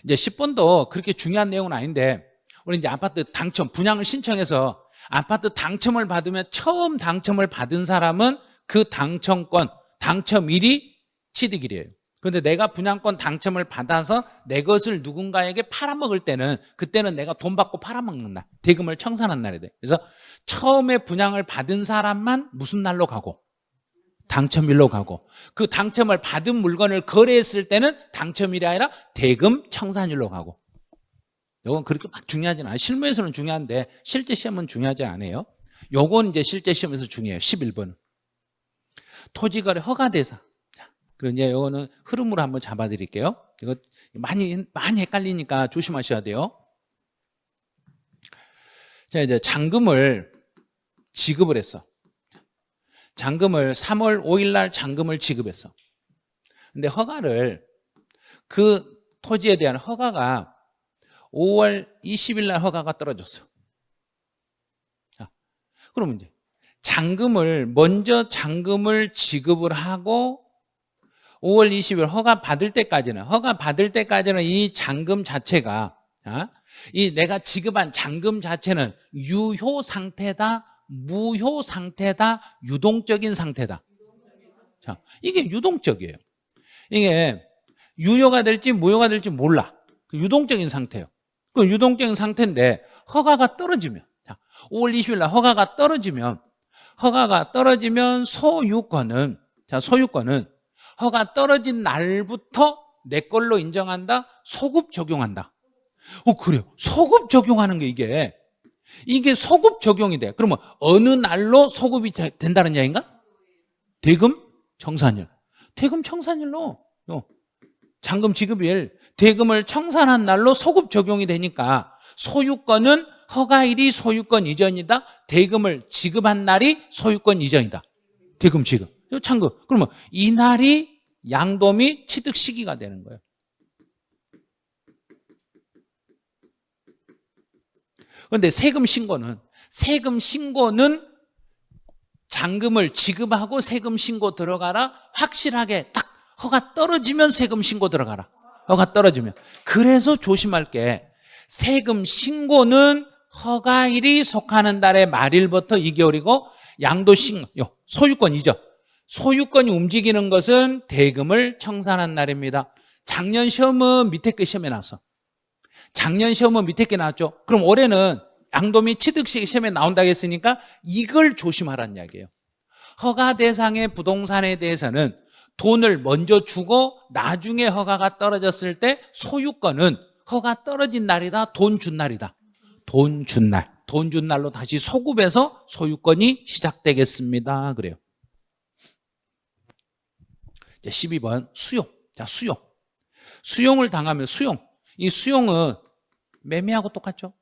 이제 10번도 그렇게 중요한 내용은 아닌데 우리 이제 아파트 당첨, 분양을 신청해서 아파트 당첨을 받으면 처음 당첨을 받은 사람은 그 당첨권, 당첨일이 취득일이에요. 그런데 내가 분양권 당첨을 받아서 내 것을 누군가에게 팔아먹을 때는 그때는 내가 돈 받고 팔아먹는 날, 대금을 청산한 날이 돼. 그래서 처음에 분양을 받은 사람만 무슨 날로 가고 당첨일로 가고, 그 당첨을 받은 물건을 거래했을 때는 당첨일이 아니라 대금 청산일로 가고. 이건 그렇게 막 중요하진 않아요. 실무에서는 중요한데 실제 시험은 중요하지 않아요. 요건 이제 실제 시험에서 중요해요. 11번 토지거래 허가대상. 그리고 이제 이거는 흐름으로 한번 잡아드릴게요. 이거 많이 헷갈리니까 조심하셔야 돼요. 자, 이제 잔금을 지급을 했어. 잔금을 3월 5일 날 잔금을 지급했어. 근데 허가를, 그 토지에 대한 허가가 5월 20일 날 허가가 떨어졌어. 자, 그러면 이제 먼저 잔금을 지급을 하고 5월 20일 허가 받을 때까지는 이 잔금 자체가, 이 내가 지급한 잔금 자체는 유효 상태다, 무효 상태다, 유동적인 상태다. 자, 이게 유동적이에요. 이게 유효가 될지 무효가 될지 몰라. 유동적인 상태예요. 그 유동적인 상태인데 허가가 떨어지면, 자, 5월 20일 날 허가가 떨어지면 소유권은 허가 떨어진 날부터 내 걸로 인정한다, 소급 적용한다. 그래요. 소급 적용하는 게 이게 소급 적용이 돼. 그러면 어느 날로 소급이 된다는 얘기인가? 대금 청산일. 대금 청산일로, 잔금 지급일, 대금을 청산한 날로 소급 적용이 되니까 소유권은 허가일이 소유권 이전이다, 대금을 지급한 날이 소유권 이전이다. 대금 지급. 잔금. 그러면 이 날이 양도미 취득 시기가 되는 거예요. 그런데 세금 신고는 잔금을 지급하고 세금 신고 들어가라. 확실하게 딱 허가 떨어지면 세금 신고 들어가라. 허가 떨어지면. 그래서 조심할 게, 세금 신고는 허가일이 속하는 달의 말일부터 2개월이고, 양도 신고, 소유권 이전. 소유권이 움직이는 것은 대금을 청산한 날입니다. 작년 시험은 밑에 게 시험에 나왔어. 작년 시험은 밑에 게 나왔죠. 그럼 올해는 양도미 취득시 시험에 나온다고 했으니까 이걸 조심하라는 이야기예요. 허가 대상의 부동산에 대해서는 돈을 먼저 주고 나중에 허가가 떨어졌을 때 소유권은 허가 떨어진 날이다, 돈 준 날이다. 돈 준 날로 다시 소급해서 소유권이 시작되겠습니다. 그래요. 이제 12번 수용. 자, 수용을 당하면 이 수용은 매매하고 똑같죠.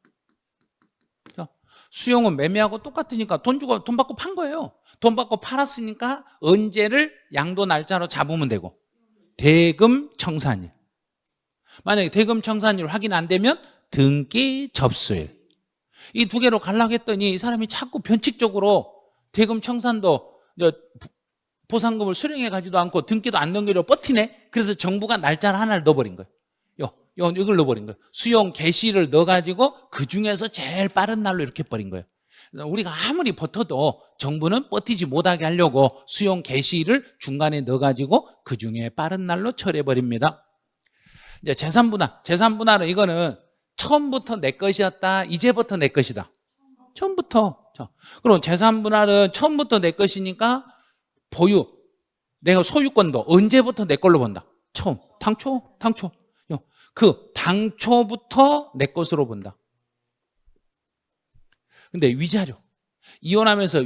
수용은 매매하고 똑같으니까 돈 받고 판 거예요. 돈 받고 팔았으니까 언제를 양도 날짜로 잡으면 되고, 대금 청산일. 만약에 대금 청산일 확인 안 되면 등기 접수일. 이 두 개로 가려고 했더니 이 사람이 자꾸 변칙적으로 대금 청산도 보상금을 수령해 가지도 않고 등기도 안 넘기려고 버티네. 그래서 정부가 날짜를 하나를 넣어버린 거예요. 이걸 넣어버린 거예요. 수용 개시를 넣어가지고 그 중에서 제일 빠른 날로 이렇게 버린 거예요. 우리가 아무리 버텨도 정부는 버티지 못하게 하려고 수용 개시를 중간에 넣어가지고 그 중에 빠른 날로 처리해버립니다. 이제 재산분할은 이거는 처음부터 내 것이었다, 이제부터 내 것이다. 처음부터. 그럼 재산분할은 처음부터 내 것이니까 보유, 내가 소유권도 언제부터 내 걸로 본다. 처음, 당초. 그 당초부터 내 것으로 본다. 근데 위자료, 이혼하면서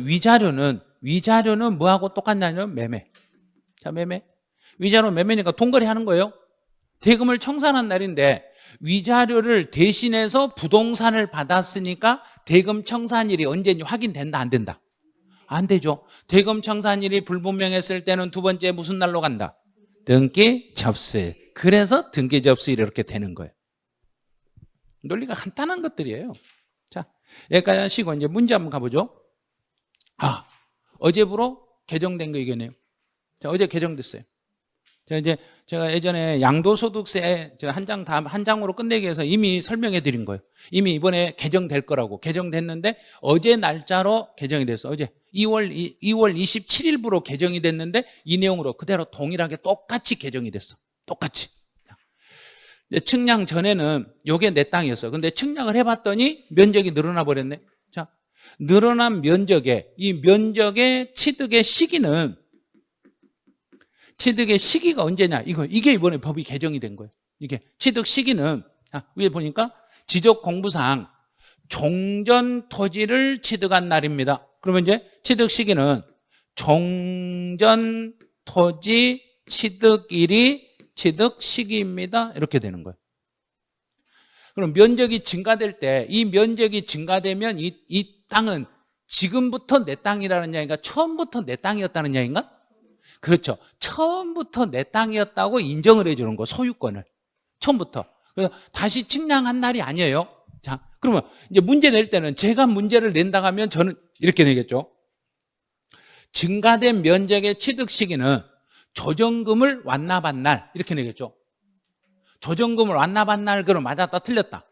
위자료는 뭐하고 똑같냐면 매매. 자, 위자료 매매니까 돈거래 하는 거예요. 대금을 청산한 날인데 위자료를 대신해서 부동산을 받았으니까 대금 청산일이 언제인지 확인된다, 안 된다? 안 되죠. 대금 청산일이 불분명했을 때는 두 번째 무슨 날로 간다? 등기 접수일. 그래서 등기 접수일이 이렇게 되는 거예요. 논리가 간단한 것들이에요. 자, 여기까지 하시고 이제 문제 한번 가보죠. 어제부로 개정된 거 이거네요. 자, 어제 개정됐어요. 제가 예전에 양도소득세 한 장으로 끝내기 위해서 이미 설명해 드린 거예요. 이미 이번에 개정될 거라고. 개정됐는데 어제 날짜로 개정이 됐어. 어제 2월 27일부로 개정이 됐는데 이 내용으로 그대로 동일하게 똑같이 개정이 됐어. 똑같이. 측량 전에는 요게 내 땅이었어. 근데 측량을 해봤더니 면적이 늘어나 버렸네. 자, 늘어난 면적에 이 면적의 취득의 시기는 취득의 시기가 언제냐? 이게 이번에 법이 개정이 된 거예요. 이게 취득 시기는 위에 보니까 지적 공부상 종전 토지를 취득한 날입니다. 그러면 이제 취득 시기는 종전 토지 취득일이 취득 시기입니다. 이렇게 되는 거예요. 그럼 면적이 증가될 때 이 면적이 증가되면 이 땅은 지금부터 내 땅이라는 이야기인가? 처음부터 내 땅이었다는 이야기인가? 그렇죠. 처음부터 내 땅이었다고 인정을 해주는 거, 소유권을. 처음부터. 그래서 다시 측량한 날이 아니에요. 자, 그러면 이제 문제 낼 때는 제가 문제를 낸다고 하면 저는 이렇게 내겠죠. 증가된 면적의 취득 시기는 조정금을 완납한 날, 이렇게 내겠죠. 조정금을 완납한 날, 그럼 맞았다, 틀렸다?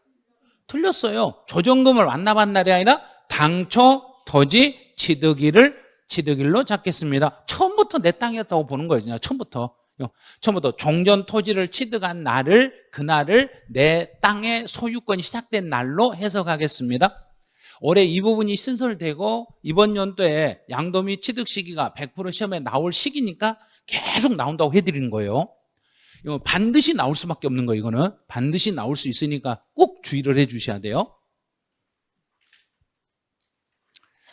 틀렸어요. 조정금을 완납한 날이 아니라 당초 토지 취득일로 잡겠습니다. 처음부터 내 땅이었다고 보는 거예요. 그냥 처음부터 종전 토지를 취득한 그날을 내 땅의 소유권이 시작된 날로 해석하겠습니다. 올해 이 부분이 신설되고 이번 연도에 양도미 취득 시기가 100% 시험에 나올 시기니까 계속 나온다고 해드리는 거예요. 이거 반드시 나올 수밖에 없는 거예요. 이거는 반드시 나올 수 있으니까 꼭 주의를 해 주셔야 돼요.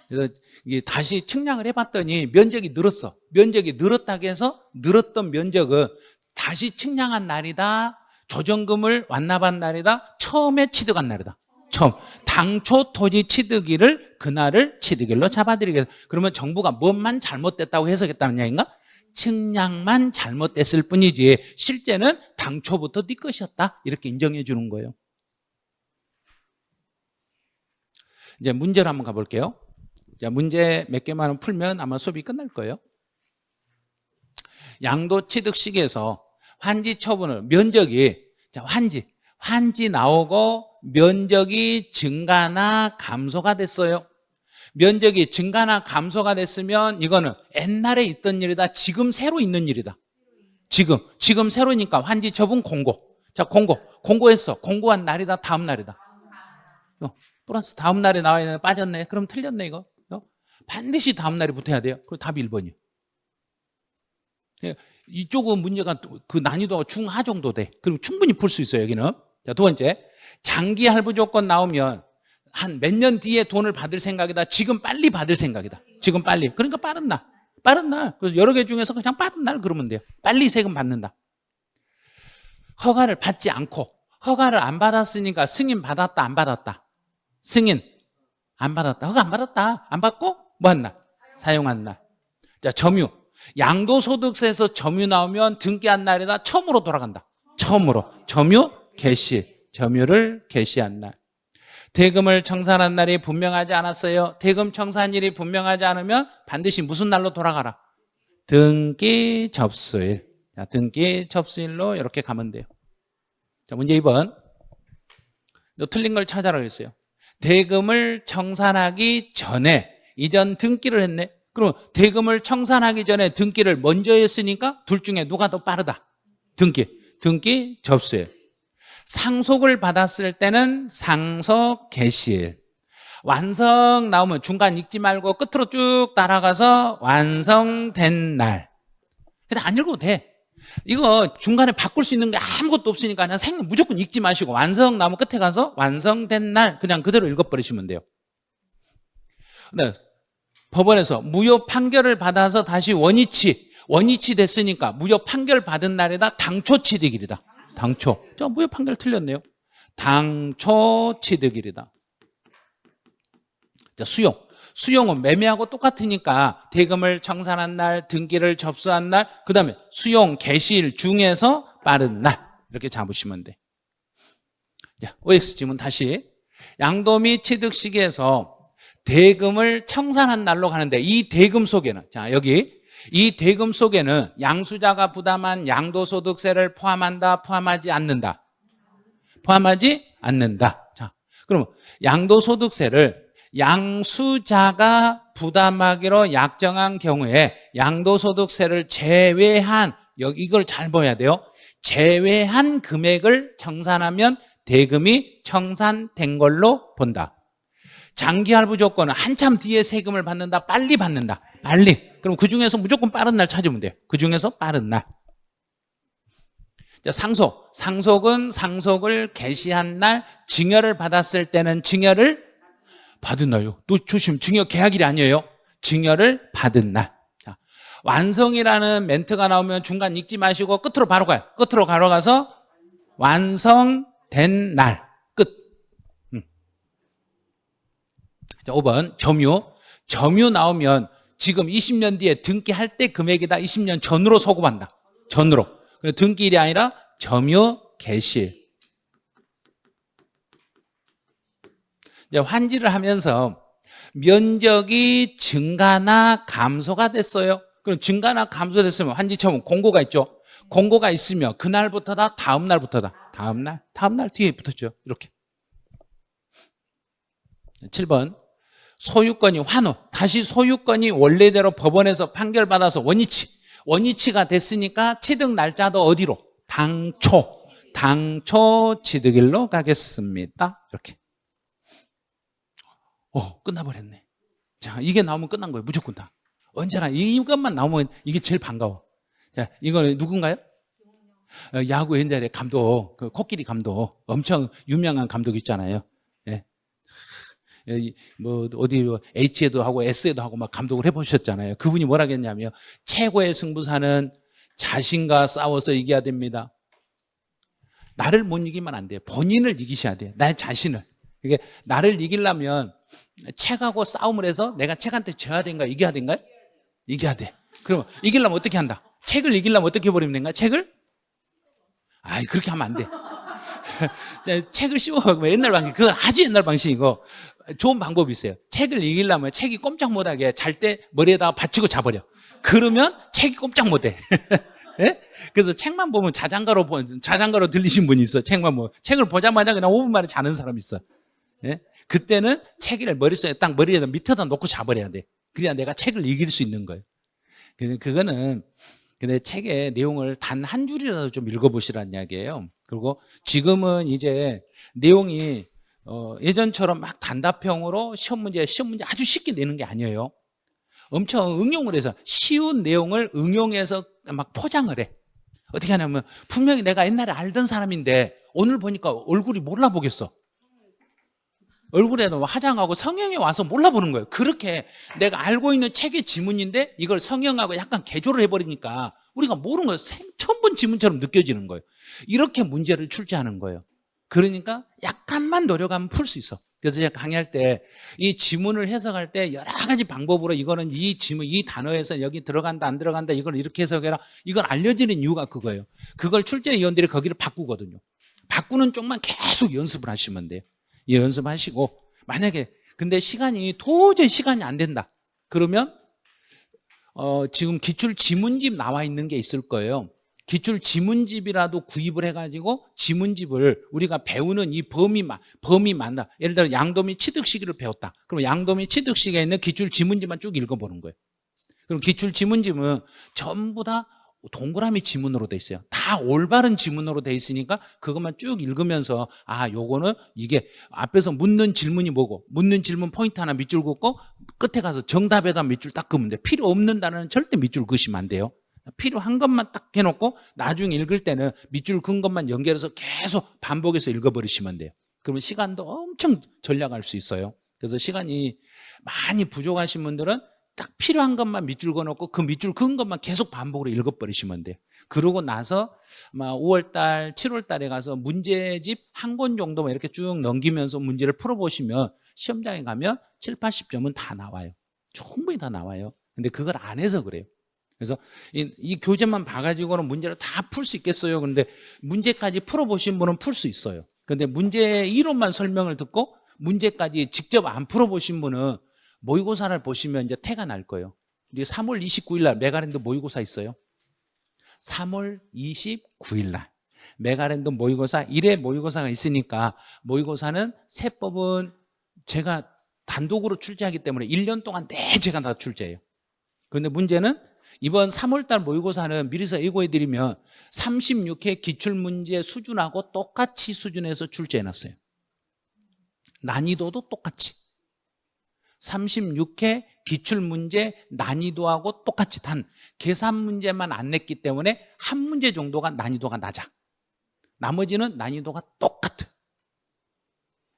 그래서 이게 다시 측량을 해봤더니 면적이 늘었어. 면적이 늘었다고 해서 늘었던 면적은 다시 측량한 날이다, 조정금을 완납한 날이다, 처음에 취득한 날이다. 처음 당초 토지 취득일을 그날을 취득일로 잡아드리겠다. 그러면 정부가 뭐만 잘못됐다고 해석했다는 이야기인가? 측량만 잘못됐을 뿐이지 실제는 당초부터 네 것이었다, 이렇게 인정해 주는 거예요. 이제 문제로 한번 가볼게요. 자, 문제 몇 개만 풀면 아마 수업이 끝날 거예요. 양도 취득 시기에서 환지 처분을 면적이, 자, 환지 나오고 면적이 증가나 감소가 됐어요. 면적이 증가나 감소가 됐으면 이거는 옛날에 있던 일이다, 지금 새로 있는 일이다. 지금 새로니까 환지 처분 공고. 자, 공고했어. 공고한 날이다, 다음 날이다. 플러스 다음 날에 나와 있는데 빠졌네. 그럼 틀렸네 이거. 반드시 다음 날에 붙어야 돼요. 그리고 답이 1번이에요. 이쪽은 문제가 그 난이도가 중하 정도 돼. 그리고 충분히 풀 수 있어요, 여기는. 자, 두 번째. 장기 할부 조건 나오면 한 몇 년 뒤에 돈을 받을 생각이다, 지금 빨리 받을 생각이다. 지금 빨리. 그러니까 빠른 날. 그래서 여러 개 중에서 그냥 빠른 날 그러면 돼요. 빨리 세금 받는다. 허가를 받지 않고, 허가를 안 받았으니까 승인 받았다, 안 받았다? 승인 안 받았다. 허가 안 받았다. 안 받고 뭐 한 날? 사용한 날. 자, 점유. 양도소득세에서 점유 나오면 등기한 날에다 처음으로 돌아간다. 처음으로. 점유 개시. 점유를 개시한 날. 대금을 청산한 날이 분명하지 않았어요. 대금 청산일이 분명하지 않으면 반드시 무슨 날로 돌아가라? 등기 접수일. 자, 등기 접수일로 이렇게 가면 돼요. 자, 문제 2번. 틀린 걸 찾아라 그랬어요. 대금을 청산하기 전에 이전 등기를 했네. 그럼 대금을 청산하기 전에 등기를 먼저 했으니까 둘 중에 누가 더 빠르다? 등기 접수일. 상속을 받았을 때는 상속 개시일. 완성 나오면 중간 읽지 말고 끝으로 쭉 따라가서 완성된 날. 근데 안 읽어도 돼. 이거 중간에 바꿀 수 있는 게 아무것도 없으니까 그냥 무조건 읽지 마시고 완성 나오면 끝에 가서 완성된 날 그냥 그대로 읽어버리시면 돼요. 네. 법원에서 무효 판결을 받아서 다시 원위치 됐으니까 무효 판결 받은 날에다 당초 취득일이다. 당초. 저 무효 판결 틀렸네요. 당초 취득일이다. 자, 수용은 매매하고 똑같으니까 대금을 청산한 날, 등기를 접수한 날, 그 다음에 수용 개시일 중에서 빠른 날 이렇게 잡으시면 돼. 자, OX 지문 다시. 양도미 취득 시기에서 대금을 청산한 날로 가는데 이 대금 속에는, 자, 여기 이 대금 속에는 양수자가 부담한 양도소득세를 포함한다, 포함하지 않는다? 포함하지 않는다. 자, 그럼 양도소득세를 양수자가 부담하기로 약정한 경우에 양도소득세를 제외한, 이걸 잘 봐야 돼요. 제외한 금액을 청산하면 대금이 청산된 걸로 본다. 장기할부 조건은 한참 뒤에 세금을 받는다, 빨리 받는다? 빨리. 그럼 그중에서 무조건 빠른 날 찾으면 돼요. 그중에서 빠른 날. 자, 상속은 상속을 개시한 날, 증여를 받았을 때는 증여를 받은 날요. 또 조심, 증여 계약일이 아니에요. 증여를 받은 날. 자, 완성이라는 멘트가 나오면 중간 읽지 마시고 끝으로 바로 가요. 끝으로 가서 완성된 날. 끝. 자, 5번 점유 나오면 지금 20년 뒤에 등기할 때 금액이다. 20년 전으로 소급한다. 전으로. 등기일이 아니라 점유 개시. 환지를 하면서 면적이 증가나 감소가 됐어요. 그럼 증가나 감소됐으면 환지처분 공고가 있죠. 공고가 있으면 그날부터다, 다음 날부터다. 다음 날 뒤에 붙었죠. 이렇게. 7번 소유권이 환호. 다시 소유권이 원래대로 법원에서 판결받아서 원위치가 됐으니까 취득 날짜도 어디로? 당초 취득일로 가겠습니다. 이렇게. 끝나버렸네. 자, 이게 나오면 끝난 거예요. 무조건 다. 언제나 이것만 나오면 이게 제일 반가워. 자, 이거는 누군가요? 야구 옛날에 감독, 그 코끼리 감독, 엄청 유명한 감독 있잖아요. 예. 뭐 어디 H에도 하고 S에도 하고 막 감독을 해보셨잖아요. 그분이 뭐라 했냐면 최고의 승부사는 자신과 싸워서 이겨야 됩니다. 나를 못 이기면 안 돼요. 본인을 이기셔야 돼요. 나의 자신을. 이게 나를 이기려면 책하고 싸움을 해서 내가 책한테 져야 된가 이겨야 된가요? 이겨야 돼. 그럼 이기려면 어떻게 한다? 책을 이기려면 어떻게 해버리면 된가? 책을? 그렇게 하면 안 돼. 책을 씌워. 옛날 방식. 그건 아주 옛날 방식이고 좋은 방법이 있어요. 책을 이기려면 책이 꼼짝 못하게 잘 때 머리에다가 받치고 자버려. 그러면 책이 꼼짝 못해. 예? 그래서 책만 보면 자장가로 들리신 분이 있어. 책을 보자마자 그냥 5분 만에 자는 사람이 있어. 예? 그때는 책을 머릿속에 딱 머리에다 밑에다 놓고 자버려야 돼. 그래야 내가 책을 이길 수 있는 거예요. 그거는 근데 책의 내용을 단 한 줄이라도 좀 읽어보시라는 이야기예요. 그리고 지금은 이제 내용이 예전처럼 막 단답형으로 시험 문제 아주 쉽게 내는 게 아니에요. 엄청 응용을 해서 쉬운 내용을 응용해서 막 포장을 해. 어떻게 하냐면 분명히 내가 옛날에 알던 사람인데 오늘 보니까 얼굴이 몰라보겠어. 얼굴에도 화장하고 성형에 와서 몰라보는 거예요. 그렇게 내가 알고 있는 책의 지문인데 이걸 성형하고 약간 개조를 해버리니까 우리가 모르는 거예요. 처음 본 지문처럼 느껴지는 거예요. 이렇게 문제를 출제하는 거예요. 그러니까 약간만 노력하면 풀 수 있어. 그래서 제가 강의할 때 이 지문을 해석할 때 여러 가지 방법으로 이거는 이 지문, 이 단어에서 여기 들어간다 안 들어간다 이걸 이렇게 해석해라. 이걸 알려지는 이유가 그거예요. 그걸 출제위원들이 거기를 바꾸거든요. 바꾸는 쪽만 계속 연습을 하시면 돼요. 연습하시고 만약에 근데 도저히 시간이 안 된다. 그러면 지금 기출 지문집 나와 있는 게 있을 거예요. 기출 지문집이라도 구입을 해가지고 지문집을 우리가 배우는 이 범위 많다. 예를 들어 양도미 취득시기를 배웠다. 그럼 양도미 취득시기에 있는 기출 지문집만 쭉 읽어보는 거예요. 그럼 기출 지문집은 전부 다 동그라미 지문으로 돼 있어요. 다 올바른 지문으로 돼 있으니까 그것만 쭉 읽으면서 요거는 이게 앞에서 묻는 질문이 뭐고 묻는 질문 포인트 하나 밑줄 긋고 끝에 가서 정답에다 밑줄 딱 그으면 돼. 필요 없는 단어는 절대 밑줄 그으시면 안 돼요. 필요한 것만 딱 해놓고 나중에 읽을 때는 밑줄 그은 것만 연결해서 계속 반복해서 읽어버리시면 돼요. 그러면 시간도 엄청 절약할 수 있어요. 그래서 시간이 많이 부족하신 분들은 딱 필요한 것만 밑줄 그어놓고 그 밑줄 그은 것만 계속 반복으로 읽어버리시면 돼요. 그러고 나서 5월달, 7월달에 가서 문제집 한 권 정도만 이렇게 쭉 넘기면서 문제를 풀어보시면 시험장에 가면 7, 80점은 다 나와요. 충분히 다 나와요. 근데 그걸 안 해서 그래요. 그래서 이 교재만 봐가지고는 문제를 다 풀 수 있겠어요. 그런데 문제까지 풀어보신 분은 풀 수 있어요. 그런데 문제 이론만 설명을 듣고 문제까지 직접 안 풀어보신 분은 모의고사를 보시면 이제 태가 날 거예요. 우리 3월 29일 날 메가랜드 모의고사 있어요. 3월 29일 날 메가랜드 모의고사 1회 모의고사가 있으니까 모의고사는 세법은 제가 단독으로 출제하기 때문에 1년 동안 제가 다 출제해요. 그런데 문제는 이번 3월달 모의고사는 미리서 예고해드리면 36회 기출문제 수준하고 똑같이 수준에서 출제해놨어요. 난이도도 똑같이 36회 기출문제 난이도하고 똑같이, 단 계산 문제만 안 냈기 때문에 한 문제 정도가 난이도가 낮아. 나머지는 난이도가 똑같아.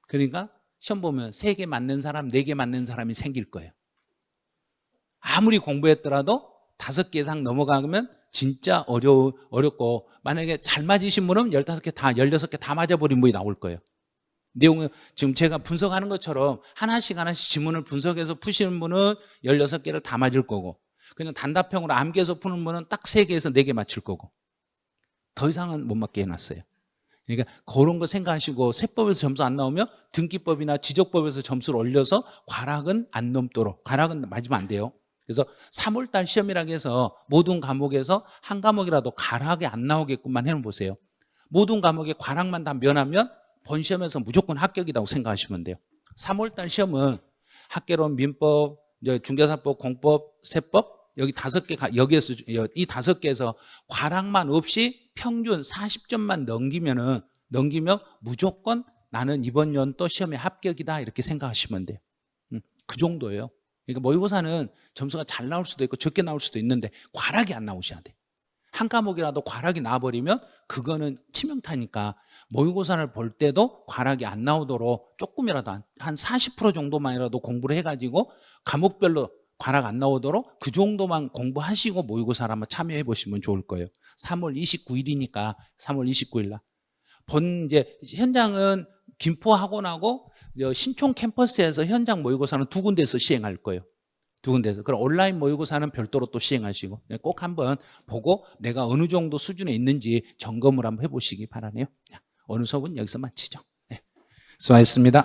그러니까 시험 보면 3개 맞는 사람, 4개 맞는 사람이 생길 거예요. 아무리 공부했더라도 5개 이상 넘어가면 진짜 어렵고, 만약에 잘 맞으신 분은 15개 다, 16개 다 맞아버린 분이 나올 거예요. 내용은 지금 제가 분석하는 것처럼 하나씩 지문을 분석해서 푸시는 분은 16개를 다 맞을 거고, 그냥 단답형으로 암기해서 푸는 분은 딱 3개에서 4개 맞출 거고, 더 이상은 못 맞게 해놨어요. 그러니까 그런 거 생각하시고, 세법에서 점수 안 나오면 등기법이나 지적법에서 점수를 올려서 과락은 안 넘도록, 과락은 맞으면 안 돼요. 그래서 3월달 시험이라고 해서 모든 과목에서 한 과목이라도 과락이 안 나오게끔만 해보세요. 모든 과목에 과락만 다 면하면 본 시험에서 무조건 합격이라고 생각하시면 돼요. 3월달 시험은 학개론, 민법, 중개사법, 공법, 세법, 여기 5개, 여기에서 이 5개에서 과락만 없이 평균 40점만 넘기면 무조건 나는 이번 연도 시험에 합격이다, 이렇게 생각하시면 돼요. 그 정도예요. 그러니까 모의고사는 점수가 잘 나올 수도 있고 적게 나올 수도 있는데 과락이 안 나오셔야 돼. 한 과목이라도 과락이 나와버리면 그거는 치명타니까 모의고사를 볼 때도 과락이 안 나오도록 조금이라도 한 40% 정도만이라도 공부를 해가지고 과목별로 과락 안 나오도록 그 정도만 공부하시고 모의고사를 한번 참여해 보시면 좋을 거예요. 3월 29일이니까 3월 29일 날. 이제 현장은 김포학원하고 신촌 캠퍼스에서 현장 모의고사는 2군데에서 시행할 거예요. 2군데에서. 그럼 온라인 모의고사는 별도로 또 시행하시고, 꼭 한번 보고 내가 어느 정도 수준에 있는지 점검을 한번 해보시기 바라네요. 어느 수업은 여기서 마치죠. 네. 수고하셨습니다.